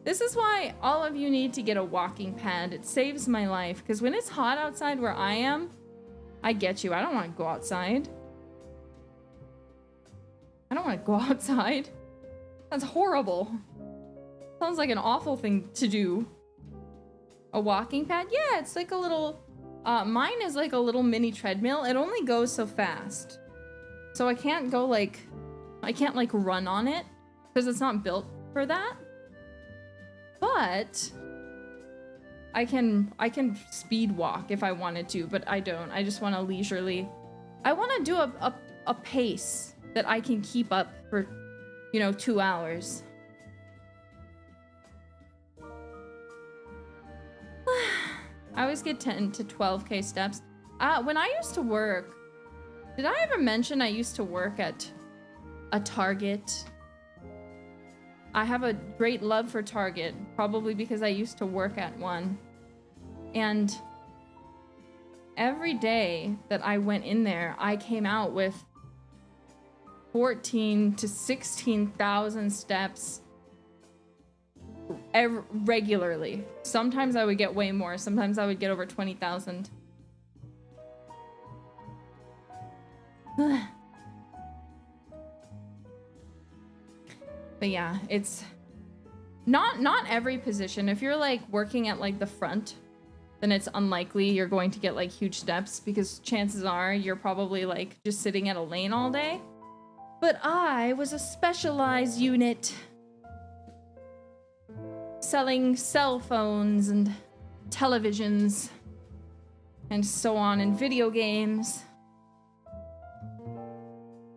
This is why all of you need to get a walking pad. It saves my life. Because when it's hot outside where I am, I get you. I don't want to go outside. I don't want to go outside. That's horrible. Sounds like an awful thing to do. A walking pad? Yeah, it's like a little... mine is like a little mini treadmill. It only goes so fast. So I can't go like... I can't like run on it. Because it's not built for that. But... I can speed walk if I wanted to, but I don't. I just want to leisurely... I want to do a pace that I can keep up for, you know, 2 hours. I always get 10 to 12K steps. When I used to work, did I ever mention I used to work at a Target? I have a great love for Target, probably because I used to work at one. And every day that I went in there, I came out with 14 to 16,000 steps regularly. Sometimes I would get way more. Sometimes I would get over 20,000. But yeah, it's not every position. If you're like working at like the front, then it's unlikely you're going to get like huge steps because chances are you're probably like just sitting at a lane all day. But I was a specialized unit selling cell phones and televisions and so on, and video games,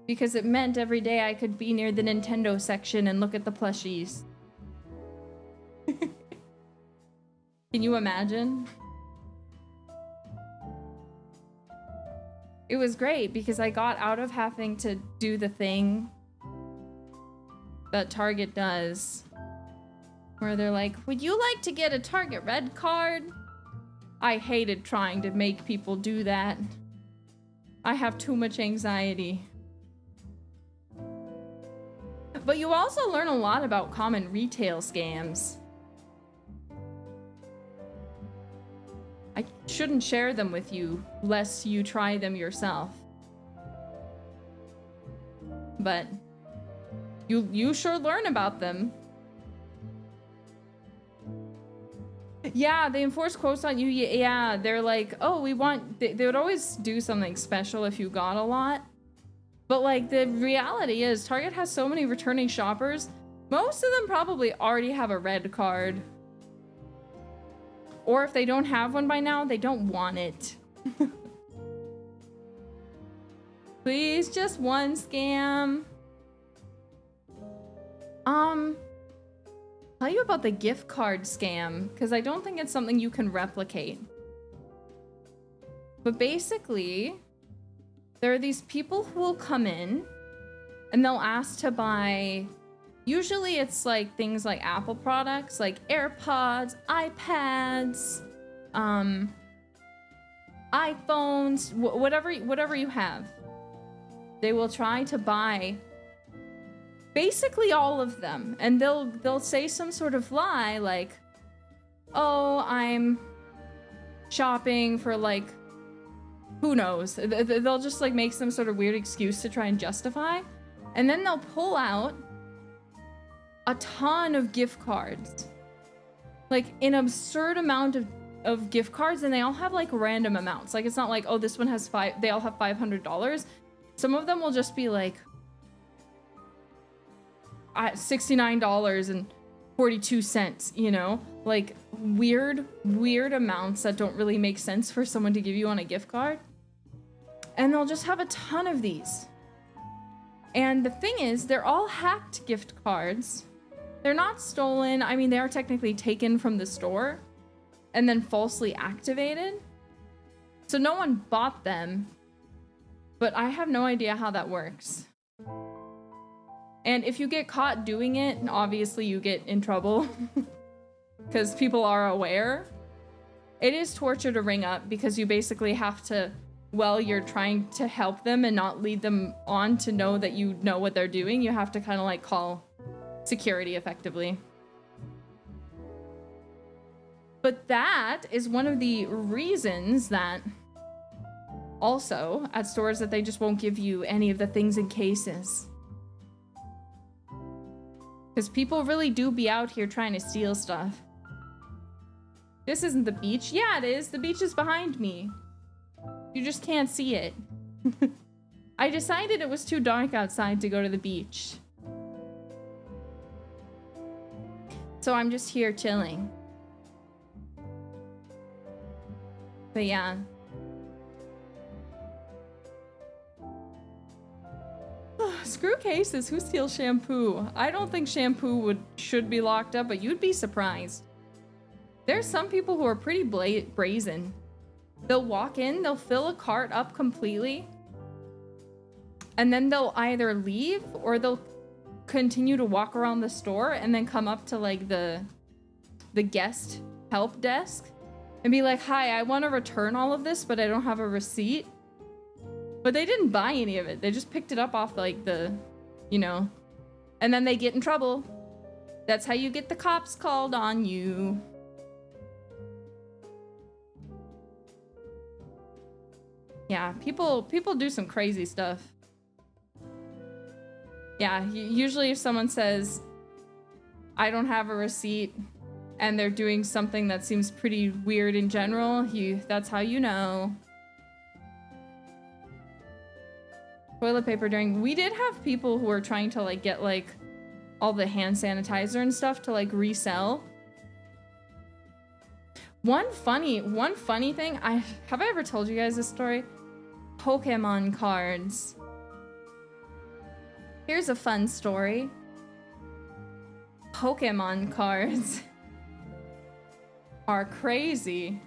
because it meant every day I could be near the Nintendo section and look at the plushies. Can you imagine? It was great because I got out of having to do the thing that Target does, where they're like, would you like to get a Target Red card? I hated trying to make people do that. I have too much anxiety. But you also learn a lot about common retail scams. I shouldn't share them with you lest you try them yourself. But you sure learn about them. Yeah, they enforce quotes on you. Yeah, they're like, oh, they would always do something special if you got a lot. But like the reality is Target has so many returning shoppers. Most of them probably already have a red card. Or if they don't have one by now, they don't want it. Please, just one scam. Tell you about the gift card scam, because I don't think it's something you can replicate. But basically, there are these people who will come in and they'll ask to buy, usually it's like things like Apple products, like AirPods, iPads, iPhones, whatever you have. They will try to buy basically all of them, and they'll say some sort of lie like, oh, I'm shopping for like, who knows, they'll just like make some sort of weird excuse to try and justify, and then they'll pull out a ton of gift cards, like an absurd amount of gift cards, and they all have like random amounts. Like it's not like, oh, this one has they all have $500. Some of them will just be like $69.42, you know, like weird amounts that don't really make sense for someone to give you on a gift card. And they'll just have a ton of these. And the thing is, they're all hacked gift cards. They're not stolen. I mean, they are technically taken from the store and then falsely activated. So no one bought them, but I have no idea how that works. And if you get caught doing it, obviously you get in trouble because people are aware. It is torture to ring up because you basically have to, well, you're trying to help them and not lead them on to know that you know what they're doing. You have to kind of like call security effectively. But that is one of the reasons that also at stores that they just won't give you any of the things in cases. Because people really do be out here trying to steal stuff. This isn't the beach. Yeah, it is. The beach is behind me. You just can't see it. I decided it was too dark outside to go to the beach. So I'm just here chilling. But yeah. Screw cases. Who steals shampoo? I don't think shampoo should be locked up, but you'd be surprised. There's some people who are pretty brazen. They'll walk in, they'll fill a cart up completely, and then they'll either leave or they'll continue to walk around the store and then come up to like the guest help desk and be like, hi, I want to return all of this, but I don't have a receipt. But they didn't buy any of it. They just picked it up off like the, you know, and then they get in trouble. That's how you get the cops called on you. Yeah, people do some crazy stuff. Yeah, usually if someone says, I don't have a receipt, and they're doing something that seems pretty weird in general, that's how you know. Toilet paper during... We did have people who were trying to, like, get, like, all the hand sanitizer and stuff to, like, resell. One funny thing, have I ever told you guys this story? Pokemon cards. Here's a fun story. Pokemon cards are crazy.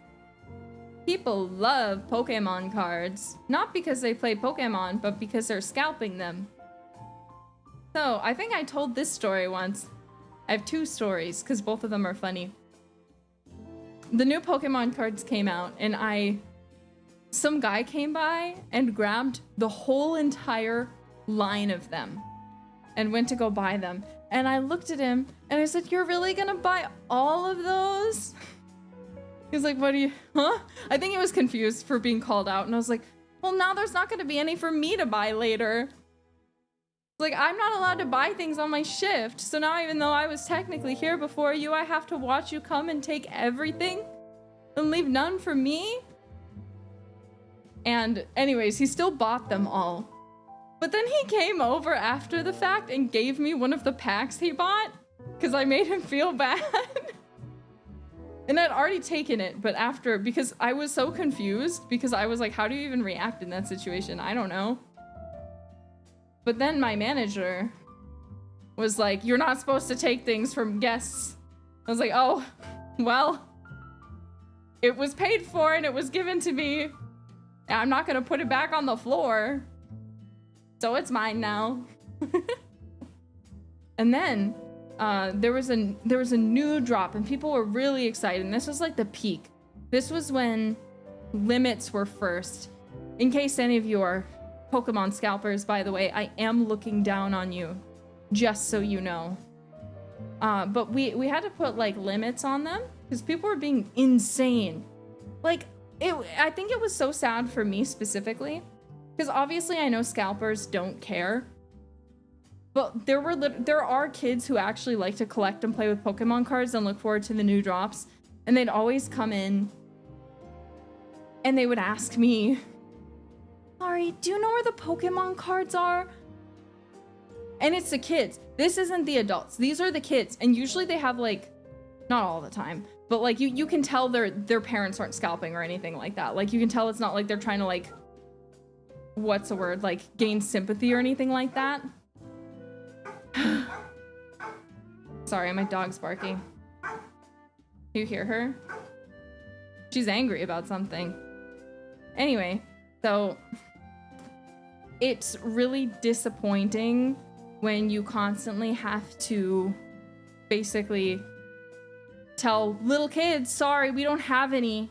People love Pokemon cards. Not because they play Pokemon, but because they're scalping them. So, I think I told this story once. I have two stories, because both of them are funny. The new Pokemon cards came out, and some guy came by and grabbed the whole entire line of them and went to go buy them. And I looked at him and I said, "You're really gonna buy all of those?" He's like, "What do you, huh?" I think he was confused for being called out, and I was like, "Well, now there's not gonna be any for me to buy later." Like, I'm not allowed to buy things on my shift, so now even though I was technically here before you, I have to watch you come and take everything and leave none for me? And anyways, he still bought them all. But then he came over after the fact and gave me one of the packs he bought because I made him feel bad. And I'd already taken it, but after, because I was so confused, because I was like, how do you even react in that situation? I don't know. But then my manager was like, "You're not supposed to take things from guests." I was like, "Oh, well, it was paid for and it was given to me. And I'm not gonna put it back on the floor. So it's mine now." And then there was a new drop and people were really excited. And this was like the peak. This was when limits were first. In case any of you are Pokemon scalpers, by the way, I am looking down on you, just so you know. But we had to put like limits on them because people were being insane. Like, I think it was so sad for me specifically, because obviously I know scalpers don't care, but there are kids who actually like to collect and play with Pokemon cards and look forward to the new drops, and they'd always come in and they would ask me, "Sorry, do you know where the Pokemon cards are?" And it's the kids. This isn't the adults. These are the kids. And usually they have like, not all the time, but like you can tell their parents aren't scalping or anything like that. Like you can tell it's not like they're trying to like, what's the word? Like gain sympathy or anything like that. Sorry, my dog's barking. You hear her? She's angry about something. Anyway, so it's really disappointing when you constantly have to basically tell little kids, "Sorry, we don't have any."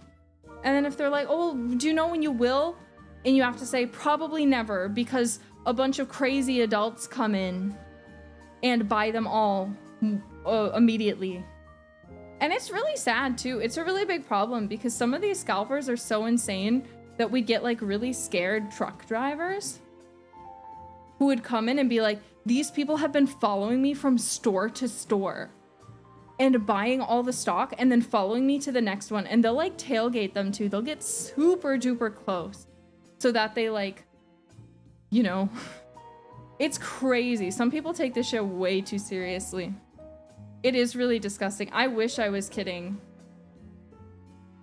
And then if they're like, "Oh, do you know when you will?" And you have to say, "Probably never, because a bunch of crazy adults come in and buy them all immediately." And it's really sad too. It's a really big problem because some of these scalpers are so insane that we get like really scared truck drivers who would come in and be like, "These people have been following me from store to store and buying all the stock and then following me to the next one." And they'll like tailgate them too. They'll get super duper close so that they like, you know, it's crazy. Some people take this shit way too seriously. It is really disgusting. I wish I was kidding.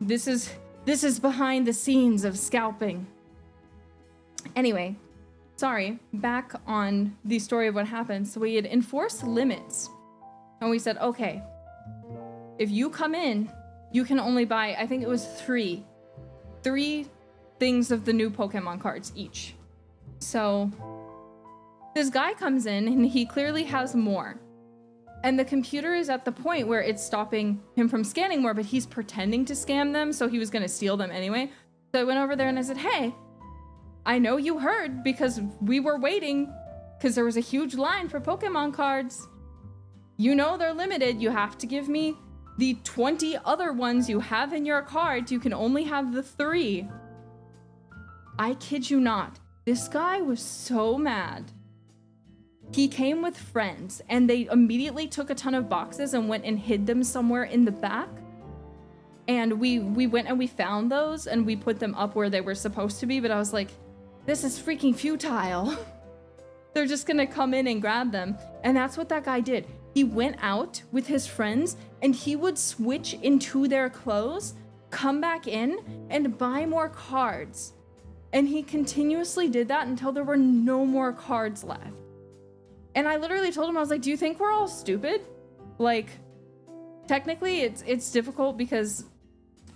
This is behind the scenes of scalping. Anyway, sorry, back on the story of what happened. So we had enforced limits. And we said, okay, if you come in, you can only buy, I think it was three things of the new Pokemon cards each. So this guy comes in and he clearly has more. And the computer is at the point where it's stopping him from scanning more, but he's pretending to scam them, so he was gonna steal them anyway. So I went over there and I said, "Hey, I know you heard because we were waiting because there was a huge line for Pokemon cards. You know they're limited. You have to give me the 20 other ones you have in your card. You can only have the 3. I kid you not. This guy was so mad. He came with friends and they immediately took a ton of boxes and went and hid them somewhere in the back. And we went and we found those and we put them up where they were supposed to be. But I was like, this is freaking futile. They're just gonna come in and grab them. And that's what that guy did. He went out with his friends and he would switch into their clothes, come back in and buy more cards. And he continuously did that until there were no more cards left. And I literally told him, I was like, do you think we're all stupid? Like, technically it's difficult because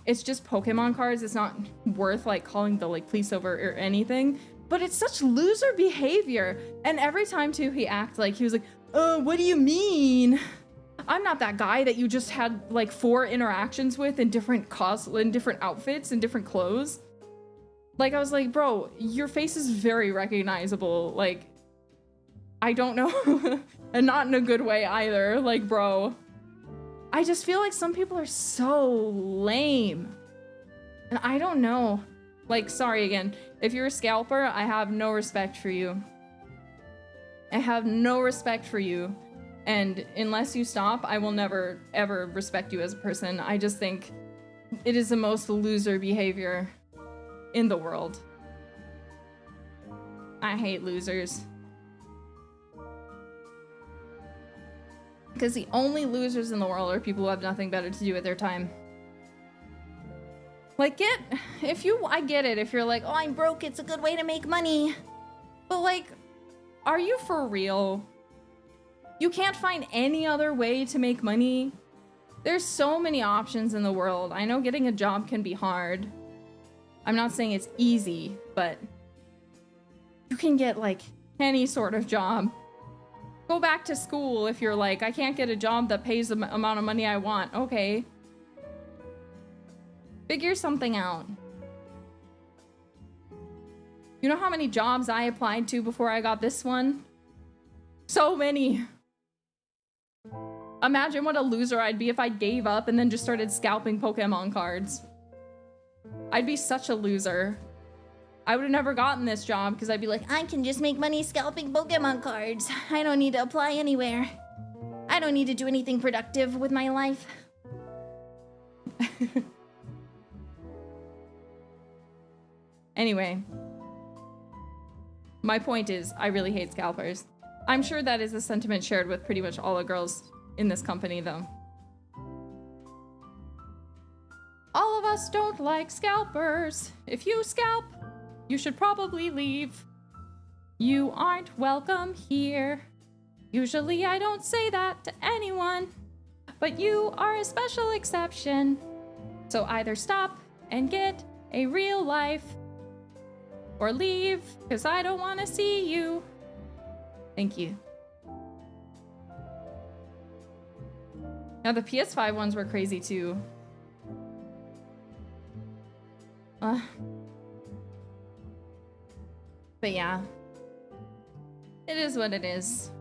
it's just Pokemon cards. It's not worth like calling the like police over or anything, but it's such loser behavior. And every time too, he acted like he was like, oh, what do you mean? I'm not that guy that you just had like 4 interactions with in different outfits and different clothes. Like, I was like, bro, your face is very recognizable. Like, I don't know. And not in a good way either. Like, bro, I just feel like some people are so lame. And I don't know. Like, sorry again. If you're a scalper, I have no respect for you. I have no respect for you. And unless you stop, I will never, ever respect you as a person. I just think it is the most loser behavior in the world. I hate losers. Because the only losers in the world are people who have nothing better to do with their time. Like, I get it if you're like, oh, I'm broke, it's a good way to make money. But like, are you for real? You can't find any other way to make money? There's so many options in the world. I know getting a job can be hard. I'm not saying it's easy, but you can get like any sort of job. Go back to school if you're like, I can't get a job that pays the amount of money I want. Okay. Figure something out. You know how many jobs I applied to before I got this one? So many. Imagine what a loser I'd be if I gave up and then just started scalping Pokemon cards. I'd be such a loser. I would have never gotten this job because I'd be like, I can just make money scalping Pokemon cards. I don't need to apply anywhere. I don't need to do anything productive with my life. Anyway. My point is, I really hate scalpers. I'm sure that is a sentiment shared with pretty much all the girls in this company, though. All of us don't like scalpers. If you scalp, you should probably leave. You aren't welcome here. Usually I don't say that to anyone, but you are a special exception. So either stop and get a real life, or leave, because I don't want to see you. Thank you. Now the PS5 ones were crazy too. But yeah, it is what it is.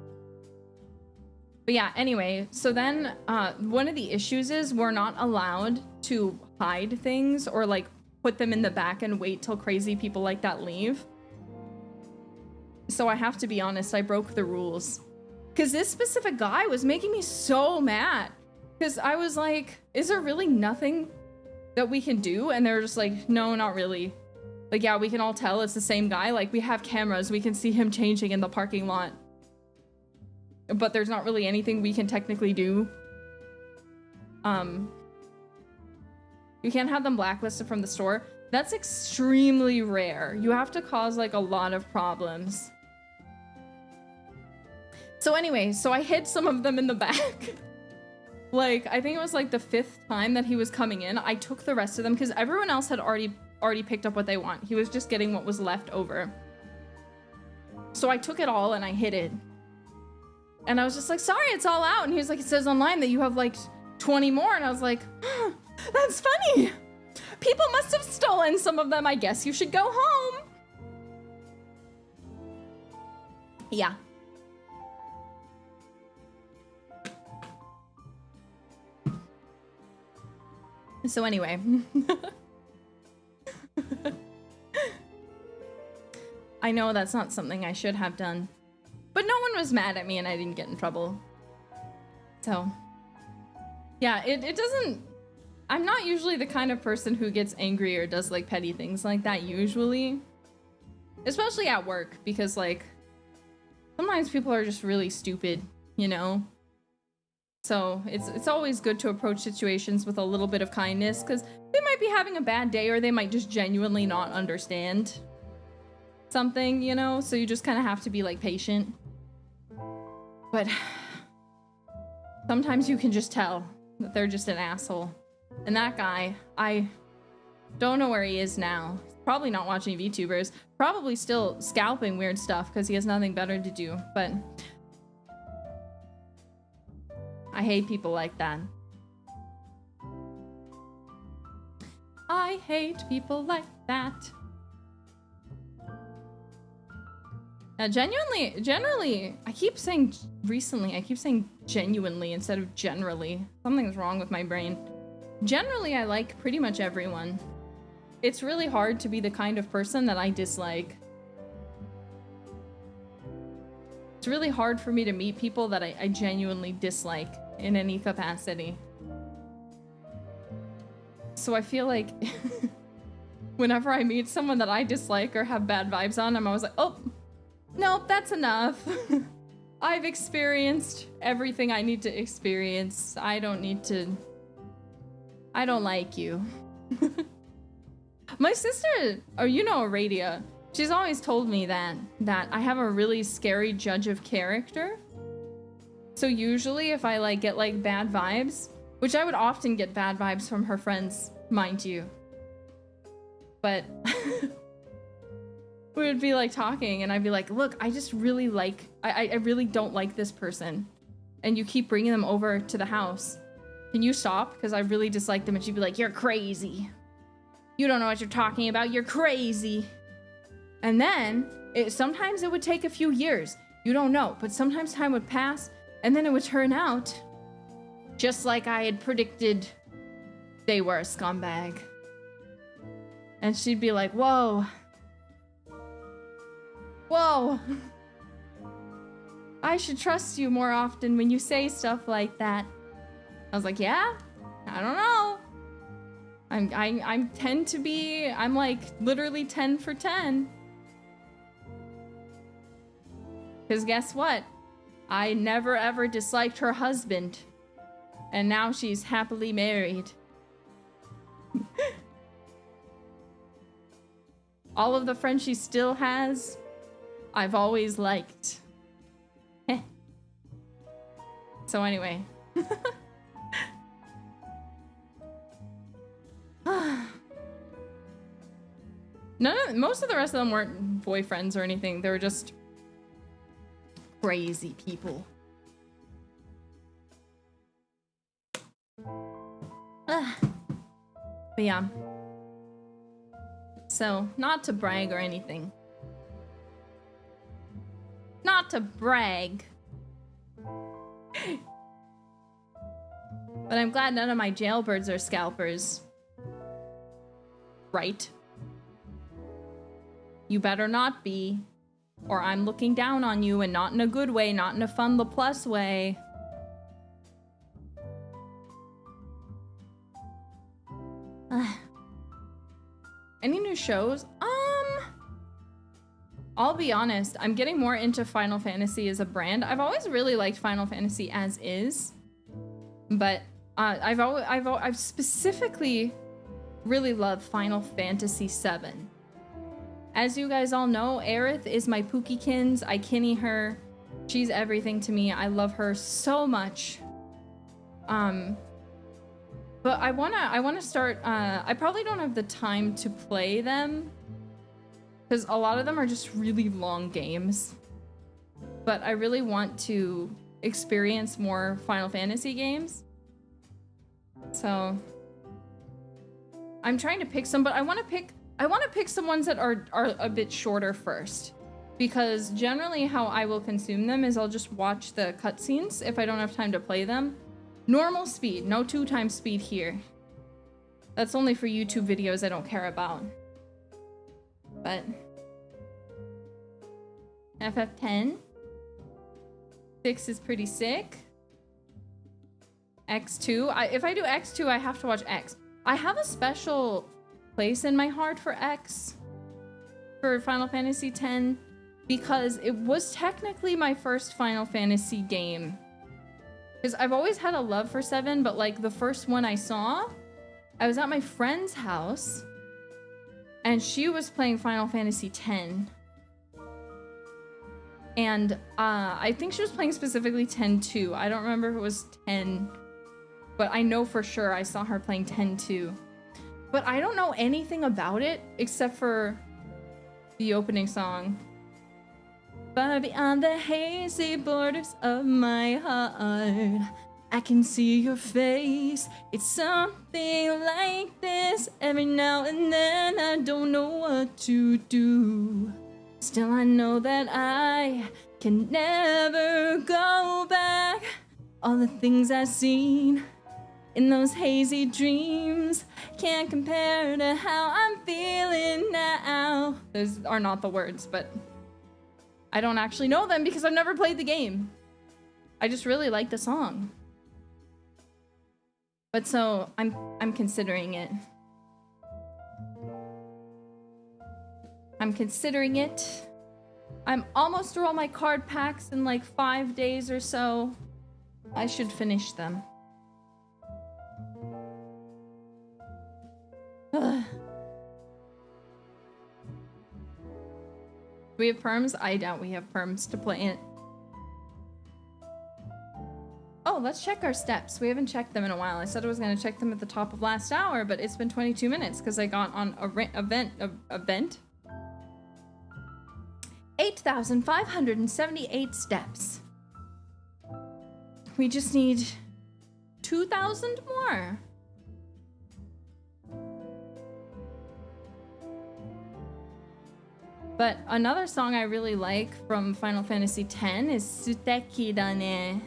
But yeah, anyway, so then one of the issues is we're not allowed to hide things or like put them in the back and wait till crazy people like that leave. So I have to be honest, I broke the rules. Because this specific guy was making me so mad. Because I was like, is there really nothing that we can do? And they're just like, no, not really. Like, yeah, we can all tell it's the same guy. Like, we have cameras. We can see him changing in the parking lot. But there's not really anything we can technically do. You can't have them blacklisted from the store. That's extremely rare. You have to cause, like, a lot of problems. So anyway, so I hid some of them in the back. Like, I think it was, like, the 5th time that he was coming in. I took the rest of them because everyone else had already picked up what they want. He was just getting what was left over. So I took it all and I hid it. And I was just like, sorry, it's all out. And he was like, it says online that you have like 20 more. And I was like, oh, that's funny. People must have stolen some of them. I guess you should go home. Yeah. So anyway. I know that's not something I should have done. But no one was mad at me and I didn't get in trouble. So, yeah, it doesn't... I'm not usually the kind of person who gets angry or does, like, petty things like that, usually. Especially at work, because, like, sometimes people are just really stupid, you know? So, it's always good to approach situations with a little bit of kindness, because they might be having a bad day, or they might just genuinely not understand something, you know? So you just kind of have to be, like, patient. But sometimes you can just tell that they're just an asshole. And that guy, I don't know where he is now. He's probably not watching VTubers. Probably still scalping weird stuff because he has nothing better to do. But I hate people like that. I hate people like that. Now, generally, I keep saying genuinely instead of generally. Something's wrong with my brain. Generally, I like pretty much everyone. It's really hard to be the kind of person that I dislike. It's really hard for me to meet people that I genuinely dislike in any capacity. So I feel like whenever I meet someone that I dislike or have bad vibes on, I'm always like, oh, nope, that's enough. I've experienced everything I need to experience. I don't like you. My sister, or you know, Aradia, she's always told me that I have a really scary judge of character. So usually if I like get like bad vibes, which I would often get bad vibes from her friends, mind you. But we would be like talking and I'd be like, look, I just really like, I really don't like this person. And you keep bringing them over to the house. Can you stop? Because I really dislike them. And she'd be like, you're crazy. You don't know what you're talking about. You're crazy. And then sometimes it would take a few years. You don't know. But sometimes time would pass and then it would turn out just like I had predicted. They were a scumbag. And she'd be like, whoa. Whoa. I should trust you more often when you say stuff like that. I was like, yeah, I don't know. I'm like literally 10 for 10. Because guess what? I never ever disliked her husband. And now she's happily married. All of the friends she still has, I've always liked. So anyway. Most of the rest of them weren't boyfriends or anything. They were just crazy people. But yeah. So, not to brag or anything. Not to brag. But I'm glad none of my jailbirds are scalpers. Right? You better not be. Or I'm looking down on you, and not in a good way, not in a fun LaPlus way. Any new shows? I'll be honest, I'm getting more into Final Fantasy as a brand. I've always really liked Final Fantasy as is, but I've specifically really loved Final Fantasy VII. As you guys all know, Aerith is my Pookiekins. I kinny her. She's everything to me. I love her so much. But I wanna start. I probably don't have the time to play them, because a lot of them are just really long games. But I really want to experience more Final Fantasy games. So I'm trying to pick some, but I want to pick some ones that are a bit shorter first, because generally how I will consume them is I'll just watch the cutscenes if I don't have time to play them. Normal speed, no 2x speed here. That's only for YouTube videos I don't care about. But FF10. 6 is pretty sick. X2. If I do X2, I have to watch X. I have a special place in my heart for X. For Final Fantasy X. Because it was technically my first Final Fantasy game. Because I've always had a love for 7, but like the first one I saw, I was at my friend's house. And she was playing Final Fantasy X. And I think she was playing specifically 10-2. I don't remember if it was 10. But I know for sure I saw her playing 10-2. But I don't know anything about it except for the opening song. Far beyond the hazy borders of my heart, I can see your face. It's something like this. Every now and then I don't know what to do. Still I know that I can never go back. All the things I've seen in those hazy dreams can't compare to how I'm feeling now. Those are not the words, but I don't actually know them because I've never played the game. I just really like the song. But so I'm considering it. I'm considering it. I'm almost through all my card packs in like 5 days or so. I should finish them. Ugh. Do we have perms? I doubt we have perms to play it. Oh, let's check our steps. We haven't checked them in a while. I said I was going to check them at the top of last hour, but it's been 22 minutes because I got on a event. 8,578 steps. We just need 2,000 more. But another song I really like from Final Fantasy X is Suteki da ne.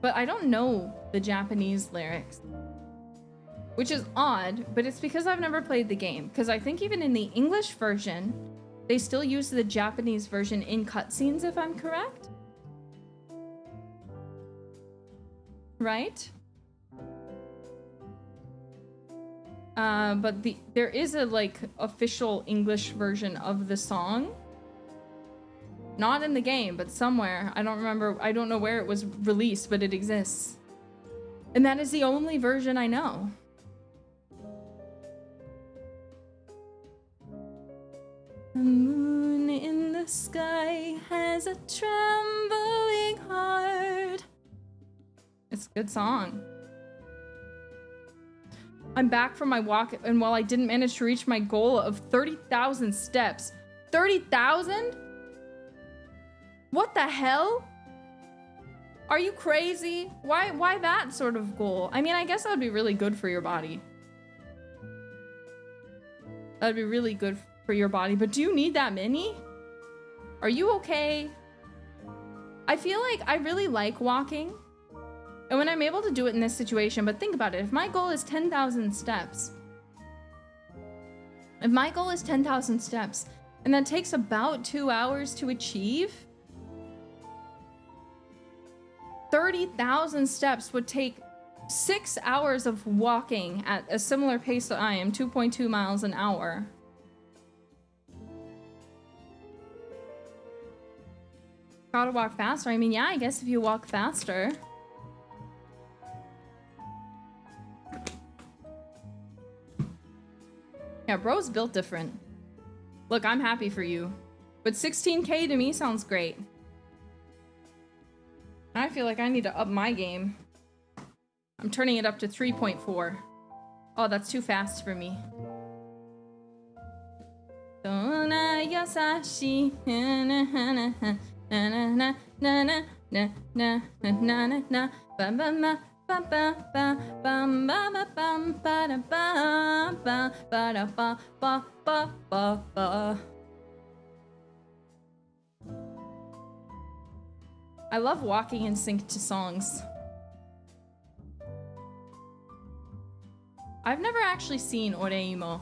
But I don't know the Japanese lyrics. Which is odd, but it's because I've never played the game. Because I think even in the English version, they still use the Japanese version in cutscenes, if I'm correct. Right? But there is a like official English version of the song. Not in the game, but somewhere. I don't remember. I don't know where it was released, but it exists. And that is the only version I know. The moon in the sky has a trembling heart. It's a good song. I'm back from my walk, and while I didn't manage to reach my goal of 30,000 steps. 30,000? What the hell? Are you crazy? Why that sort of goal? I mean, I guess that would be really good for your body. That'd be really good for your body, but do you need that many? Are you okay? I feel like I really like walking. And when I'm able to do it in this situation, but think about it, if my goal is 10,000 steps, and that takes about 2 hours to achieve, 30,000 steps would take 6 hours of walking at a similar pace that I am, 2.2 miles an hour. Gotta walk faster. I mean, yeah, I guess if you walk faster. Yeah, bro's built different. Look, I'm happy for you. But 16K to me sounds great. I feel like I need to up my game. I'm turning it up to 3.4. Oh, that's too fast for me. I love walking in sync to songs. I've never actually seen Oreimo.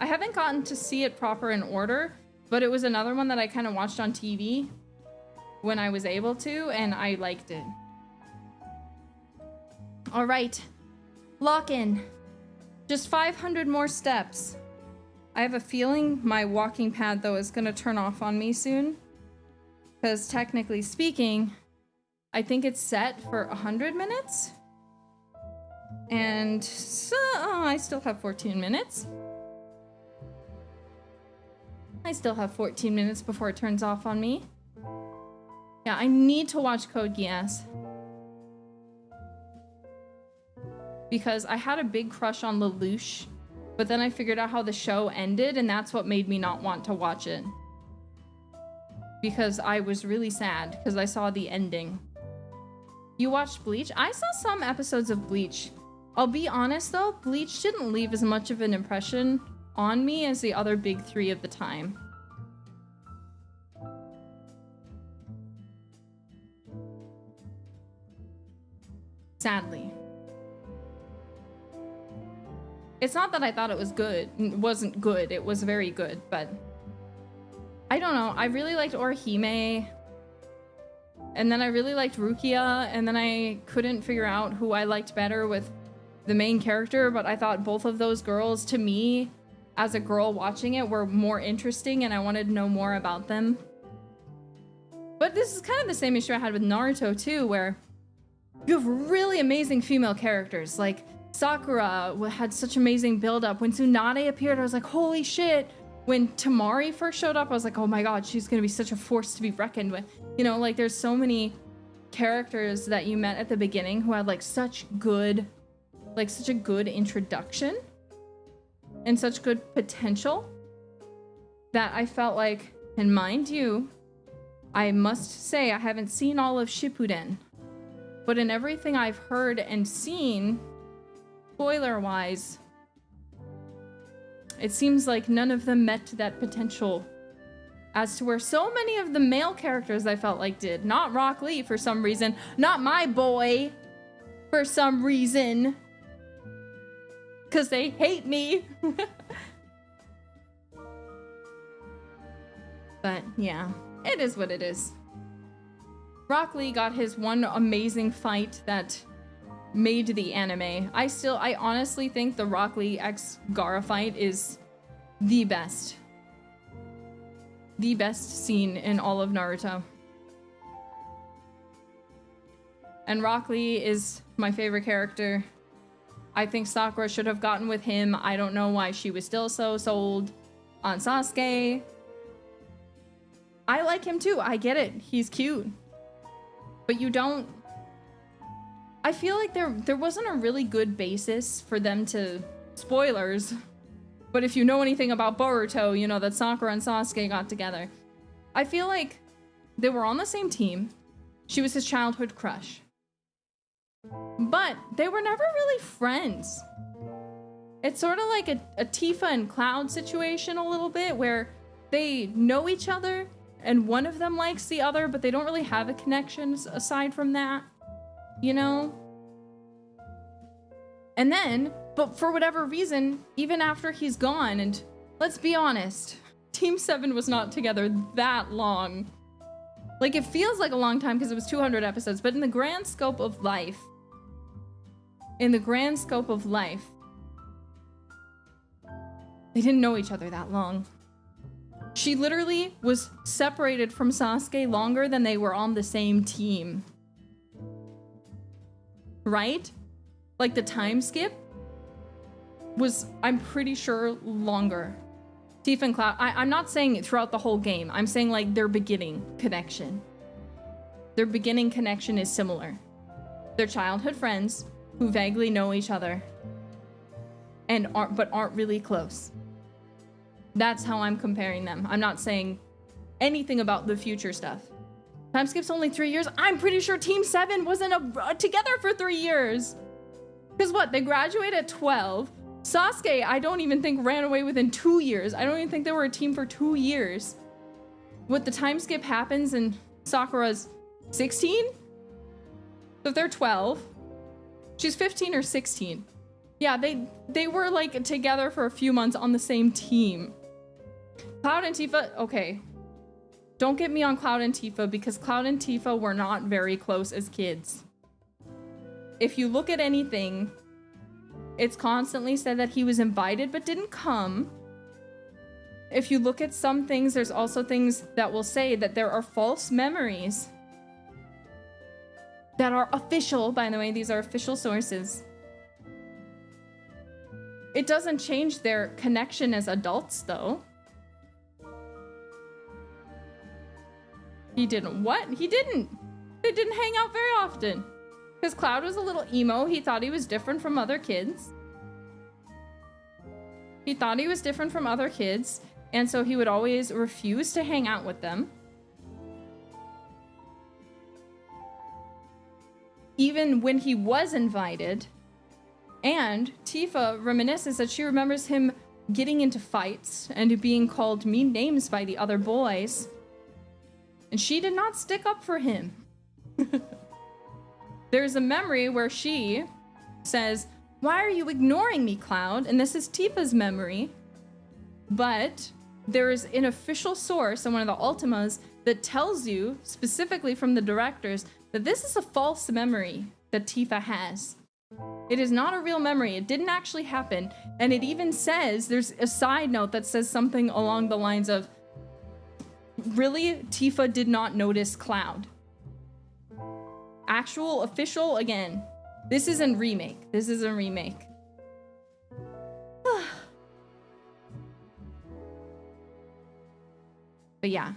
I haven't gotten to see it proper in order, but it was another one that I kind of watched on TV when I was able to, and I liked it. All right, lock in. Just 500 more steps. I have a feeling my walking pad, though, is gonna turn off on me soon. Because technically speaking, I think it's set for 100 minutes. And so, I still have 14 minutes. I still have 14 minutes before it turns off on me. Yeah, I need to watch Code Geass. Because I had a big crush on Lelouch, but then I figured out how the show ended, and that's what made me not want to watch it. Because I was really sad, because I saw the ending. You watched Bleach? I saw some episodes of Bleach. I'll be honest though, Bleach didn't leave as much of an impression on me as the other big three of the time. Sadly. It's not that I thought it was good. It wasn't good. It was very good, but I don't know. I really liked Orihime. And then I really liked Rukia, and then I couldn't figure out who I liked better with the main character, but I thought both of those girls, to me, as a girl watching it, were more interesting, and I wanted to know more about them. But this is kind of the same issue I had with Naruto, too, where you have really amazing female characters. Like, Sakura had such amazing build-up. When Tsunade appeared, I was like, holy shit. When Tamari first showed up, I was like, oh my god, she's gonna be such a force to be reckoned with. You know, like, there's so many characters that you met at the beginning who had, like, such a good introduction and such good potential that I felt like, and mind you, I must say I haven't seen all of Shippuden, but in everything I've heard and seen, spoiler-wise, it seems like none of them met that potential as to where so many of the male characters I felt like did. Not Rock Lee for some reason. Not my boy for some reason. Because they hate me. But yeah, it is what it is. Rock Lee got his one amazing fight that made the anime. I honestly think the Rock Lee x Gaara fight is the best. The best scene in all of Naruto. And Rock Lee is my favorite character. I think Sakura should have gotten with him. I don't know why she was still so sold on Sasuke. I like him too. I get it. He's cute. But you don't... I feel like there wasn't a really good basis for them to... Spoilers. But if you know anything about Boruto, you know that Sakura and Sasuke got together. I feel like they were on the same team. She was his childhood crush. But they were never really friends. It's sort of like a Tifa and Cloud situation a little bit, where they know each other and one of them likes the other, but they don't really have a connection aside from that. You know? And then, but for whatever reason, even after he's gone, and let's be honest, Team 7 was not together that long. Like, it feels like a long time because it was 200 episodes, but in the grand scope of life, they didn't know each other that long. She literally was separated from Sasuke longer than they were on the same team. Right? Like, the time skip was, I'm pretty sure, longer. Tifa and Cloud, I'm not saying it throughout the whole game. I'm saying, like, their beginning connection. Their beginning connection is similar. They're childhood friends who vaguely know each other and aren't really close. That's how I'm comparing them. I'm not saying anything about the future stuff. Time skip's only 3 years. I'm pretty sure Team 7 wasn't together for 3 years. Because what? They graduated at 12. Sasuke, I don't even think ran away within 2 years. I don't even think they were a team for 2 years. What, the time skip happens and Sakura's 16? So if they're 12, she's 15 or 16. Yeah, they were like together for a few months on the same team. Cloud and Tifa, okay. Don't get me on Cloud and Tifa because Cloud and Tifa were not very close as kids. If you look at anything, it's constantly said that he was invited but didn't come. If you look at some things, there's also things that will say that there are false memories that are official. By the way, these are official sources. It doesn't change their connection as adults, though. He didn't what? He didn't. They didn't hang out very often. Because Cloud was a little emo. He thought he was different from other kids. He thought he was different from other kids. And so he would always refuse to hang out with them. Even when he was invited. And Tifa reminisces that she remembers him getting into fights and being called mean names by the other boys. And she did not stick up for him. There's a memory where she says, "Why are you ignoring me, Cloud?" And this is Tifa's memory. But there is an official source in one of the Ultimas that tells you, specifically from the directors, that this is a false memory that Tifa has. It is not a real memory. It didn't actually happen. And it even says, there's a side note that says something along the lines of, really, Tifa did not notice Cloud. Actual, official, again, this isn't remake. This isn't remake. But yeah.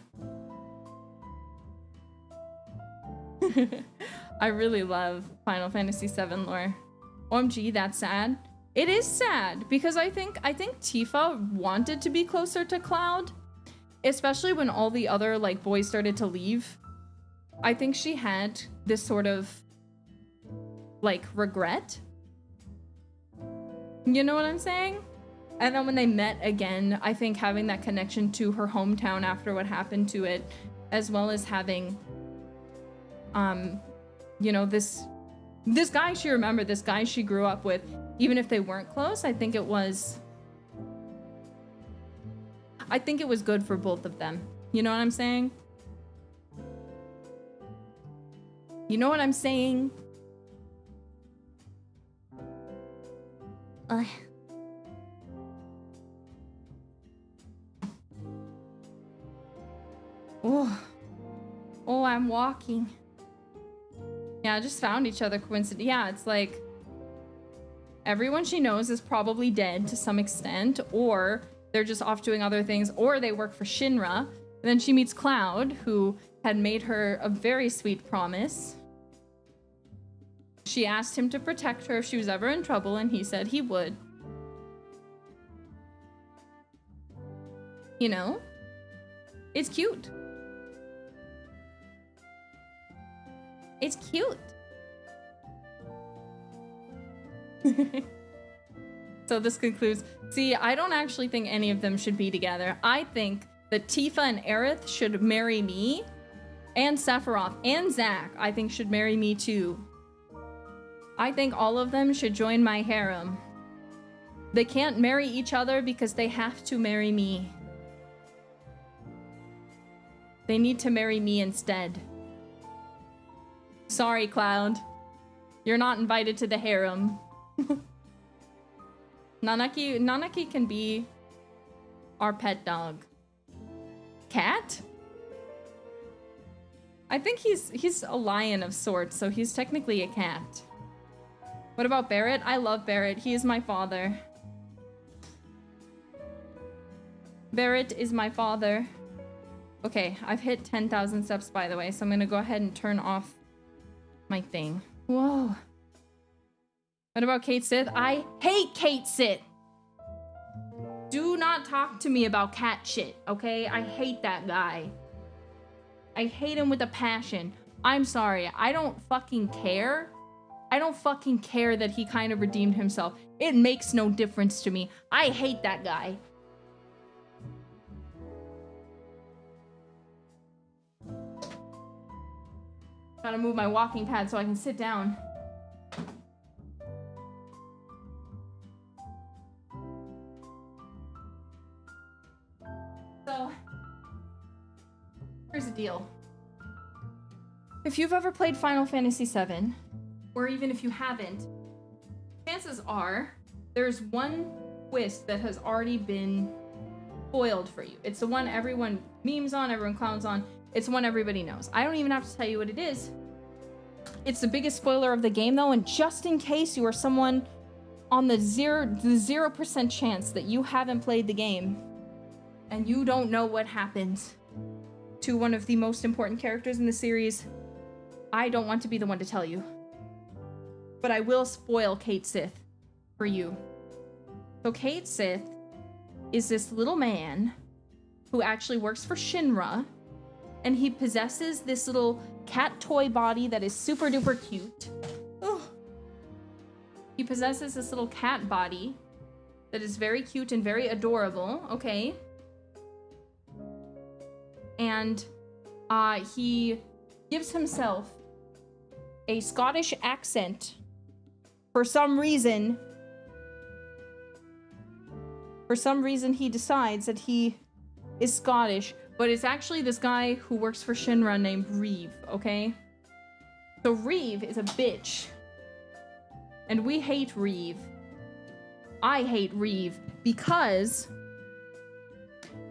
I really love Final Fantasy VII lore. OMG, that's sad. It is sad because I think Tifa wanted to be closer to Cloud, especially when all the other like boys started to leave. I think she had this sort of like regret. You know what I'm saying? And then when they met again, I think having that connection to her hometown after what happened to it, as well as having you know, this guy she remembered, this guy she grew up with, even if they weren't close, I think it was good for both of them. You know what I'm saying? You know what I'm saying? Oh, I'm walking. Yeah, just found each other coincidentally. Yeah, it's like everyone she knows is probably dead to some extent, or they're just off doing other things, or they work for Shinra. And then she meets Cloud, who had made her a very sweet promise. She asked him to protect her if she was ever in trouble, and he said he would. You know? It's cute. It's cute. So this concludes. See, I don't actually think any of them should be together. I think that Tifa and Aerith should marry me, and Sephiroth and Zack, I think, should marry me too. I think all of them should join my harem. They can't marry each other because they have to marry me. They need to marry me instead. Sorry, Cloud. You're not invited to the harem. Nanaki can be our pet dog. Cat? I think he's a lion of sorts, so he's technically a cat. What about Barrett? I love Barrett. He is my father. Barrett is my father. Okay, I've hit 10,000 steps, by the way, so I'm gonna go ahead and turn off my thing. Whoa. What about Cait Sith? I hate Cait Sith. Do not talk to me about cat shit, okay? I hate that guy. I hate him with a passion. I'm sorry. I don't fucking care. I don't fucking care that he kind of redeemed himself. It makes no difference to me. I hate that guy. Gotta move my walking pad so I can sit down. here's the deal. If you've ever played Final Fantasy VII, or even if you haven't, chances are there's one twist that has already been spoiled for you. It's the one everyone memes on, everyone clowns on. It's one everybody knows. I don't even have to tell you what it is. It's the biggest spoiler of the game, though, and just in case you are someone on the 0% chance that you haven't played the game and you don't know what happens to one of the most important characters in the series, I don't want to be the one to tell you. But I will spoil Cait Sith for you. So Cait Sith is this little man who actually works for Shinra, and he possesses this little cat toy body that is super duper cute. Ugh. He possesses this little cat body that is very cute and very adorable, okay? And he gives himself a Scottish accent for some reason. For some reason, he decides that he is Scottish, but it's actually this guy who works for Shinra named Reeve, okay? So Reeve is a bitch. And we hate Reeve. I hate Reeve because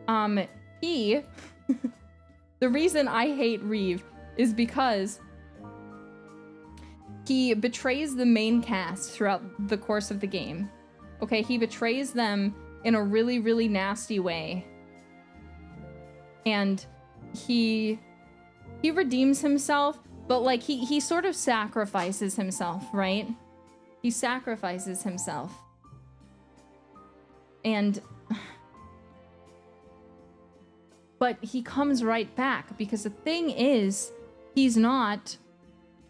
the reason I hate Reeve is because he betrays the main cast throughout the course of the game. Okay, he betrays them in a really, really nasty way. And he redeems himself, but like he sort of sacrifices himself, right? He sacrifices himself. But he comes right back because the thing is, he's not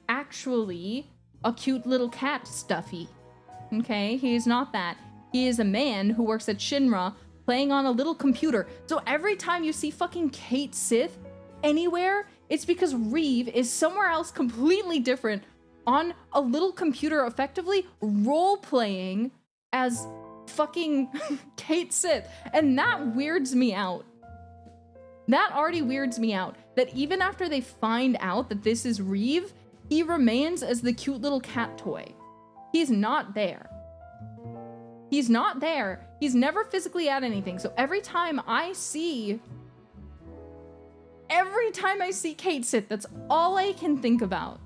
actually a cute little cat Stuffy. Okay? He is not that. He is a man who works at Shinra playing on a little computer. So every time you see fucking Cait Sith anywhere, it's because Reeve is somewhere else completely different on a little computer, effectively role-playing as fucking Cait Sith. And that weirds me out. That already weirds me out. That even after they find out that this is Reeve, he remains as the cute little cat toy. He's not there. He's not there. He's never physically at anything. So every time I see Cait Sith, that's all I can think about.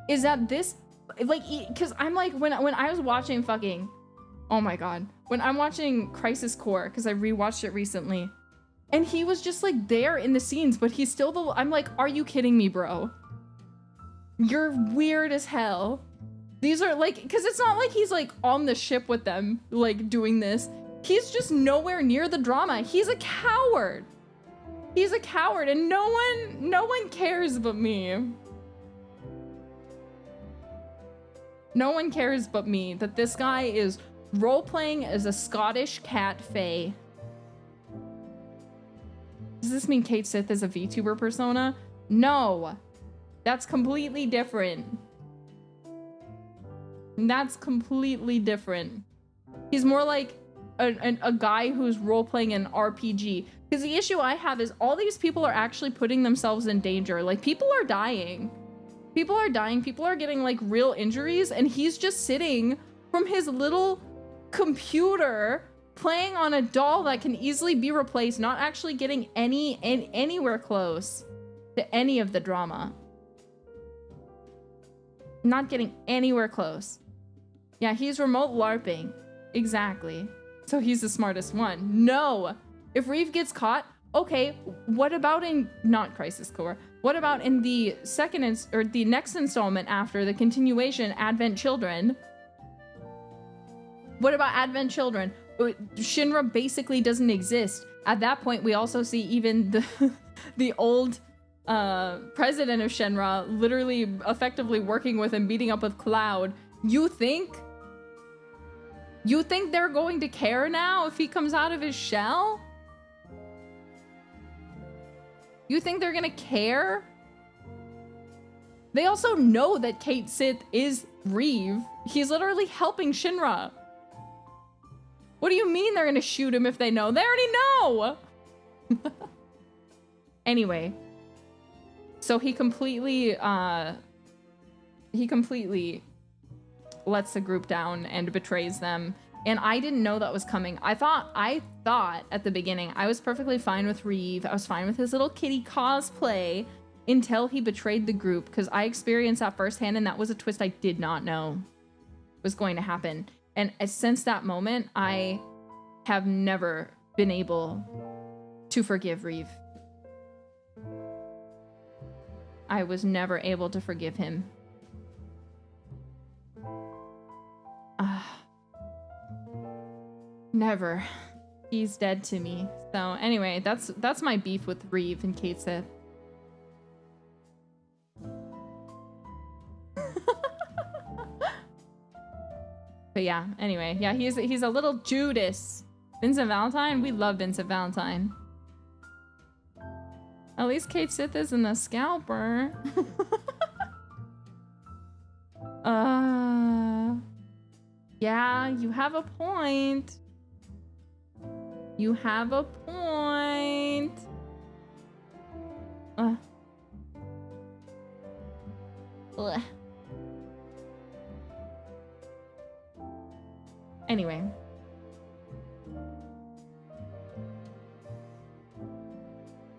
Is that this, like, because I'm like, when I was watching fucking, oh my god, when I'm watching Crisis Core, because I rewatched it recently, and he was just like there in the scenes, but he's still I'm like, are you kidding me, bro? You're weird as hell. These are like, because it's not like he's like on the ship with them, like doing this. He's just nowhere near the drama. He's a coward. He's a coward, and no one cares but me. No one cares but me that this guy is role-playing as a Scottish cat fae. Does this mean Cait Sith is a VTuber persona? No. That's completely different. That's completely different. He's more like a guy who's role-playing an RPG. Because the issue I have is all these people are actually putting themselves in danger. Like, people are dying. People are dying. People are getting, like, real injuries. And he's just sitting from his little computer playing on a doll that can easily be replaced, not actually getting anywhere close to any of the drama. Not getting anywhere close. Yeah, he's remote LARPing. Exactly. So he's the smartest one. No! If Reeve gets caught, okay, what about in, not Crisis Core, what about in the the next installment after the continuation, Advent Children? What about Advent Children? Shinra basically doesn't exist. At that point, we also see even the old president of Shinra literally effectively working with and beating up with Cloud. You think they're going to care now if he comes out of his shell? You think they're gonna care? They also know that Cait Sith is Reeve. He's literally helping Shinra. What do you mean they're gonna shoot him if they know? They already know! Anyway, so he completely lets the group down and betrays them. And I didn't know that was coming. I thought at the beginning I was perfectly fine with Reeve. I was fine with his little kitty cosplay until he betrayed the group, because I experienced that firsthand, and that was a twist I did not know was going to happen. And since that moment, I have never been able to forgive Reeve. I was never able to forgive him. Never. He's dead to me. So anyway, that's my beef with Reeve and Cait Sith. But yeah, anyway, yeah, he's a little Judas. Vincent Valentine, we love Vincent Valentine. At least Cait Sith isn't a scalper. Yeah, you have a point. You have a point. Ugh. Anyway.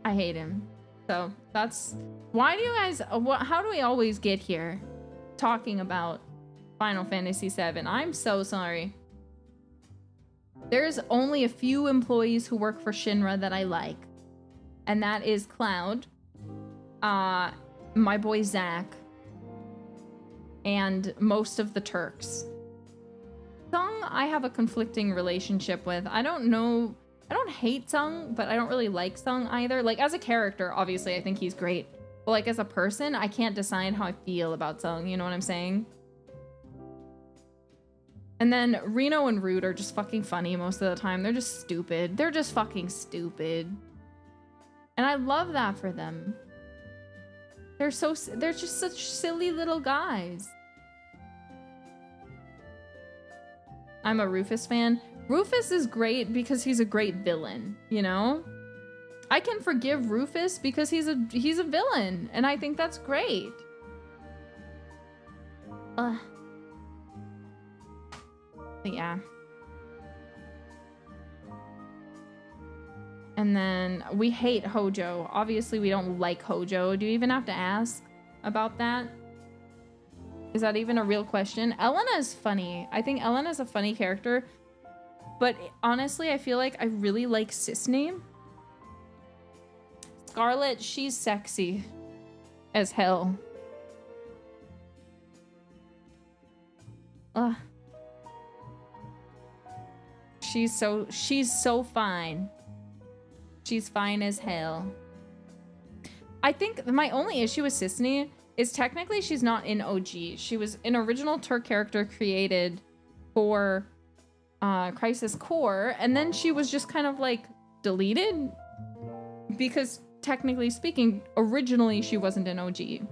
I hate him. So that's why do you guys how do we always get here talking about Final Fantasy VII? I'm so sorry. There's only a few employees who work for Shinra that I like, and that is Cloud, my boy Zach, and most of the Turks. Tsung, I have a conflicting relationship with. I don't hate Tsung, but I don't really like Tsung either. Like, as a character, obviously, I think he's great. But, like, as a person, I can't decide how I feel about Tsung. You know what I'm saying? And then Reno and Root are just fucking funny most of the time. They're just stupid. They're just fucking stupid. And I love that for them. They're just such silly little guys. I'm a Rufus fan. Rufus is great because he's a great villain, you know? I can forgive Rufus because he's a villain, and I think that's great. But yeah. And then we hate Hojo. Obviously, we don't like Hojo. Do you even have to ask about that? Is that even a real question? Elena is funny. I think Elena is a funny character. But honestly, I feel like I really like Sis name. Scarlet, she's sexy as hell. Ugh. She's so fine. She's fine as hell. I think my only issue with Sisney is technically she's not in OG. She was an original Turk character created for Crisis Core, and then she was just kind of like deleted because technically speaking, originally she wasn't in OG.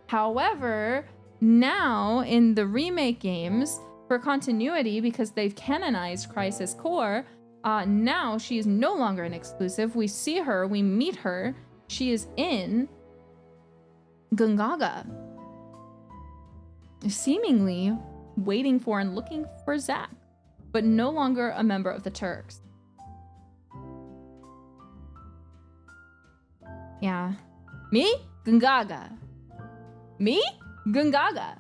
However, now in the remake games, for continuity, because they've canonized Crisis Core, now she is no longer an exclusive. We see her, we meet her. She is in Gungaga, seemingly waiting for and looking for Zack, but no longer a member of the Turks. Yeah. Me? Gungaga. Me? Gungaga.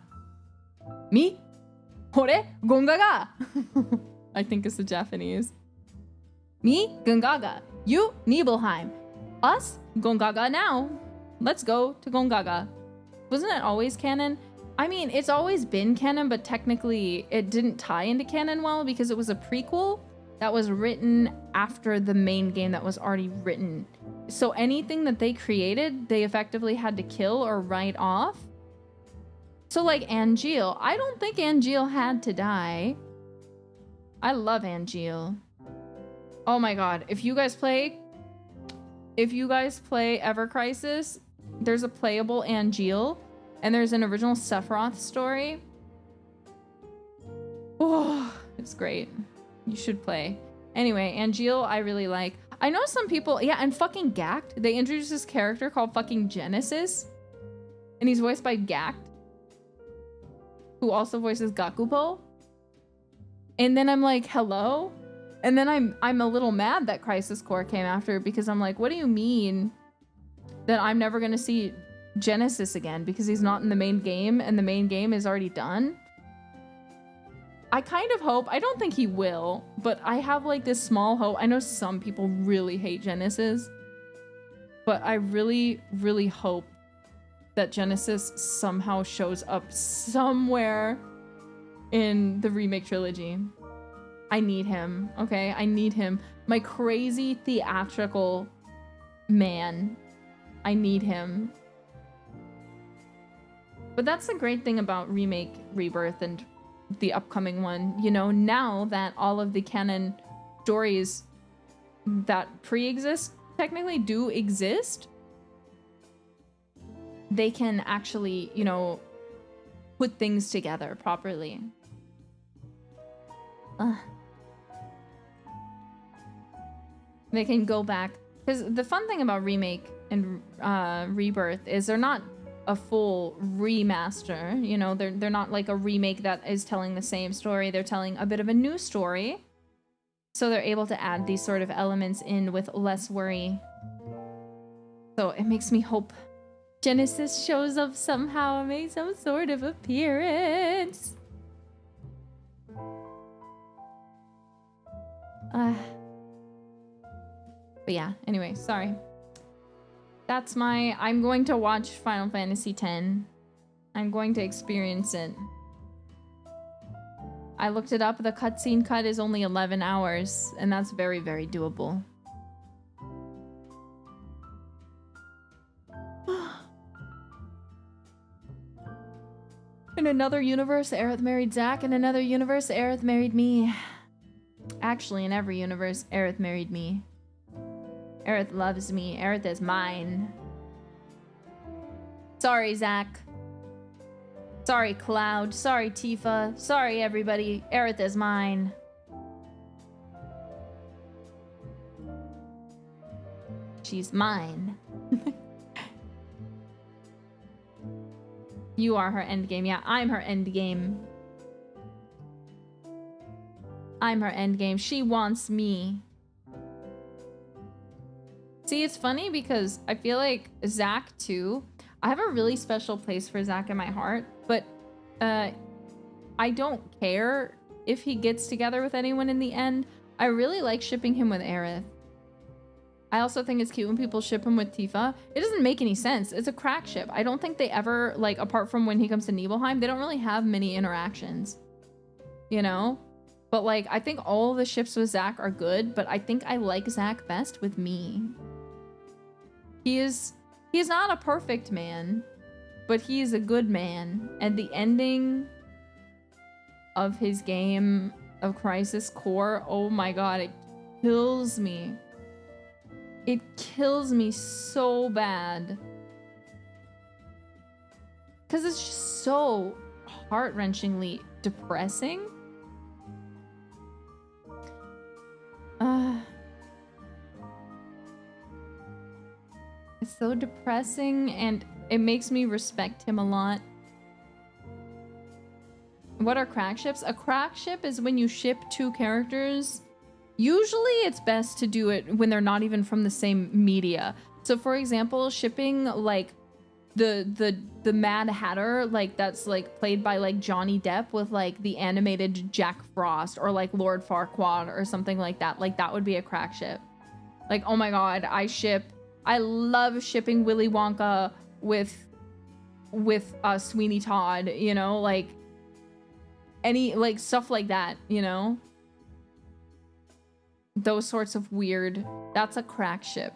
Me? Hore? Gungaga. I think it's the Japanese. Me? Gungaga. You? Nibelheim. Us? Gongaga now. Let's go to Gongaga. Wasn't it always canon? I mean, it's always been canon, but technically it didn't tie into canon well because it was a prequel that was written after the main game that was already written. So anything that they created, they effectively had to kill or write off. So like Angeal, I don't think Angeal had to die. I love Angeal. Oh my god, if you guys play Ever Crisis, there's a playable Angeal, and there's an original Sephiroth story. Oh, it's great. You should play. Anyway, Angeal, I really like. I know some people, yeah, and fucking Gact. They introduced this character called fucking Genesis. And he's voiced by Gact, who also voices Gakupo. And then I'm like, hello? And then I'm a little mad that Crisis Core came after, because I'm like, what do you mean that I'm never gonna see Genesis again because he's not in the main game and the main game is already done? I kind of hope, I don't think he will, but I have like this small hope. I know some people really hate Genesis, but I really, really hope that Genesis somehow shows up somewhere in the remake trilogy. I need him, okay? I need him. My crazy theatrical man. I need him. But that's the great thing about Remake, Rebirth, and the upcoming one. You know, now that all of the canon stories that pre-exist technically do exist, they can actually, you know, put things together properly. They can go back, because the fun thing about Remake and Rebirth is they're not a full remaster, you know, they're not like a remake that is telling the same story. They're telling a bit of a new story, so they're able to add these sort of elements in with less worry. So it makes me hope Genesis shows up somehow and makes some sort of appearance. But yeah, anyway, sorry. That's my... I'm going to watch Final Fantasy X. I'm going to experience it. I looked it up. The cutscene cut is only 11 hours, and that's very, very doable. In another universe, Aerith married Zack. In another universe, Aerith married me. Actually, in every universe, Aerith married me. Aerith loves me. Aerith is mine. Sorry, Zack. Sorry, Cloud. Sorry, Tifa. Sorry, everybody. Aerith is mine. She's mine. You are her endgame. Yeah, I'm her endgame. I'm her endgame. She wants me. See, it's funny because I feel like Zack too. I have a really special place for Zack in my heart, but I don't care if he gets together with anyone in the end. I really like shipping him with Aerith. I also think it's cute when people ship him with Tifa. It doesn't make any sense. It's a crack ship. I don't think they ever, like, apart from when he comes to Nibelheim, they don't really have many interactions, you know? But, like, I think all the ships with Zack are good, but I think I like Zack best with me. He's not a perfect man, but he's a good man. And the ending of his game of Crisis Core, oh my god, it kills me. It kills me so bad. Because it's just so heart-wrenchingly depressing. It's so depressing, and it makes me respect him a lot. What are crack ships? A crack ship is when you ship two characters. Usually it's best to do it when they're not even from the same media. So for example, shipping like the Mad Hatter, like that's like played by like Johnny Depp with like the animated Jack Frost, or like Lord Farquaad or something like that. Like that would be a crack ship. Like, oh my god, I love shipping Willy Wonka with Sweeney Todd, you know, like any like stuff like that, you know? Those sorts of weird, that's a crack ship.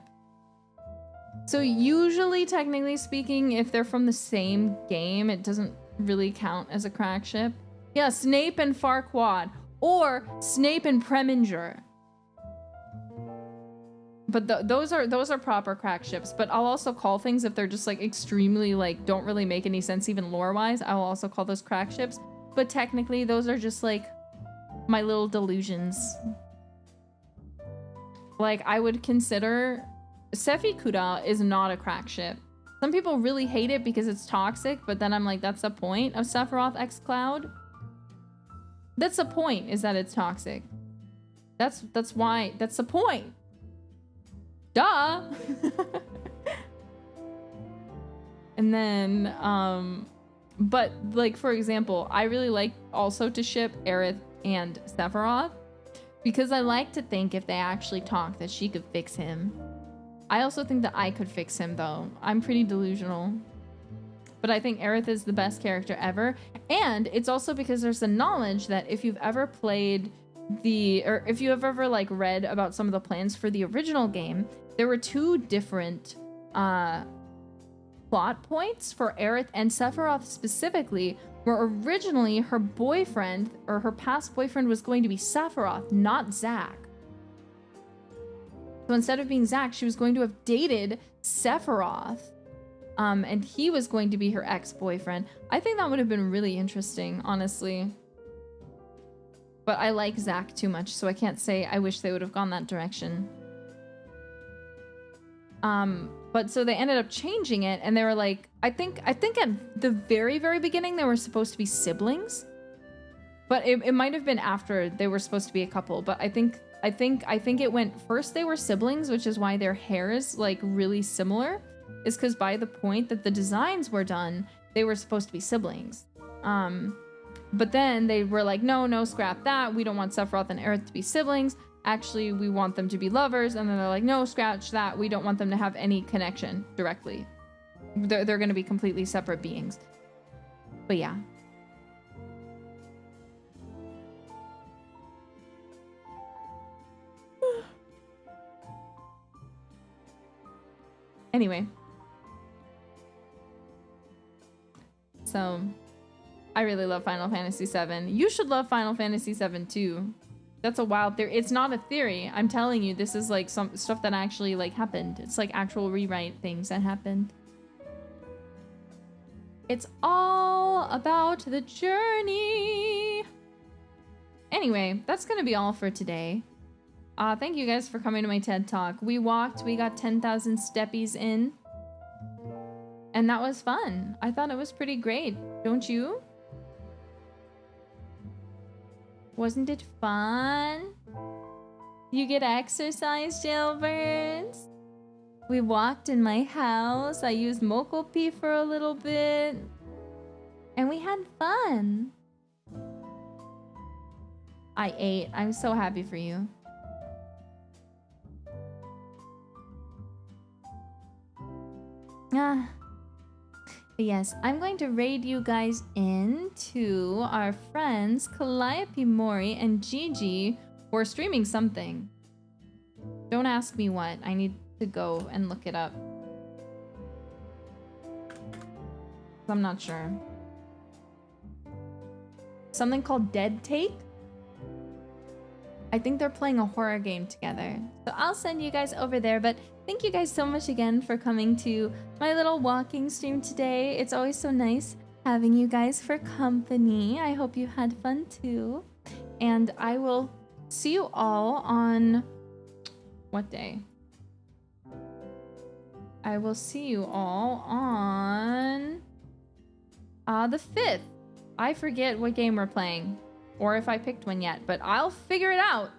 So usually, technically speaking, if they're from the same game, it doesn't really count as a crack ship. Yeah, Snape and Farquaad, or Snape and Preminger. But those are proper crack ships. But I'll also call things, if they're just like extremely like don't really make any sense even lore-wise, I will also call those crack ships. But technically, those are just like my little delusions. Like, I would consider Sephi Kuda is not a crack ship. Some people really hate it because it's toxic, but then I'm like, that's the point of Sephiroth X Cloud. That's the point, is that it's toxic. That's why, that's the point. Duh. And then, but like, for example, I really like also to ship Aerith and Sephiroth because I like to think if they actually talk that she could fix him. I also think that I could fix him though. I'm pretty delusional. But I think Aerith is the best character ever. And it's also because there's the knowledge that if you've ever played or if you have ever like read about some of the plans for the original game, there were two different plot points for Aerith and Sephiroth specifically, where originally her boyfriend or her past boyfriend was going to be Sephiroth, not Zack. So instead of being Zack, she was going to have dated Sephiroth. And he was going to be her ex-boyfriend. I think that would have been really interesting, honestly. But I like Zack too much, so I can't say I wish they would have gone that direction. But so they ended up changing it, and they were like, I think at the very, very beginning, they were supposed to be siblings. But it might have been after they were supposed to be a couple. But I think it went first they were siblings, which is why their hair is like really similar. Is because by the point that the designs were done, they were supposed to be siblings. But then they were like, no, scrap that. We don't want Sephiroth and Aerith to be siblings. Actually, we want them to be lovers. And then they're like, no, scratch that. We don't want them to have any connection directly. They're going to be completely separate beings. But yeah. Anyway. So, I really love Final Fantasy VII. You should love Final Fantasy VII too. That's a wild theory. It's not a theory. I'm telling you, this is like some stuff that actually like happened. It's like actual rewrite things that happened. It's all about the journey. Anyway, that's gonna be all for today. Thank you guys for coming to my TED Talk. We walked, we got 10,000 steppies in. And that was fun. I thought it was pretty great. Don't you? Wasn't it fun? You get exercise, jailbirds. We walked in my house. I used Mokopi for a little bit. And we had fun. I ate. I'm so happy for you. But yes, I'm going to raid you guys into our friends Calliope Mori and Gigi for streaming something. Don't ask me what. I need to go and look it up. I'm not sure. Something called Dead Take? I think they're playing a horror game together. So I'll send you guys over there, but thank you guys so much again for coming to my little walking stream today. It's always so nice having you guys for company. I hope you had fun too. And I will see you all on... what day? I will see you all on... the 5th. I forget what game we're playing. Or if I picked one yet, but I'll figure it out.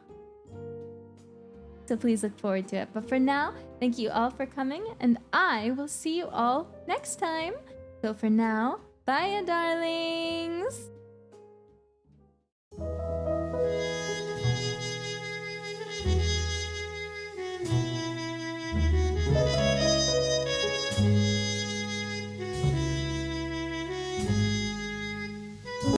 So please look forward to it. But for now, thank you all for coming, and I will see you all next time. So for now, bye, darlings!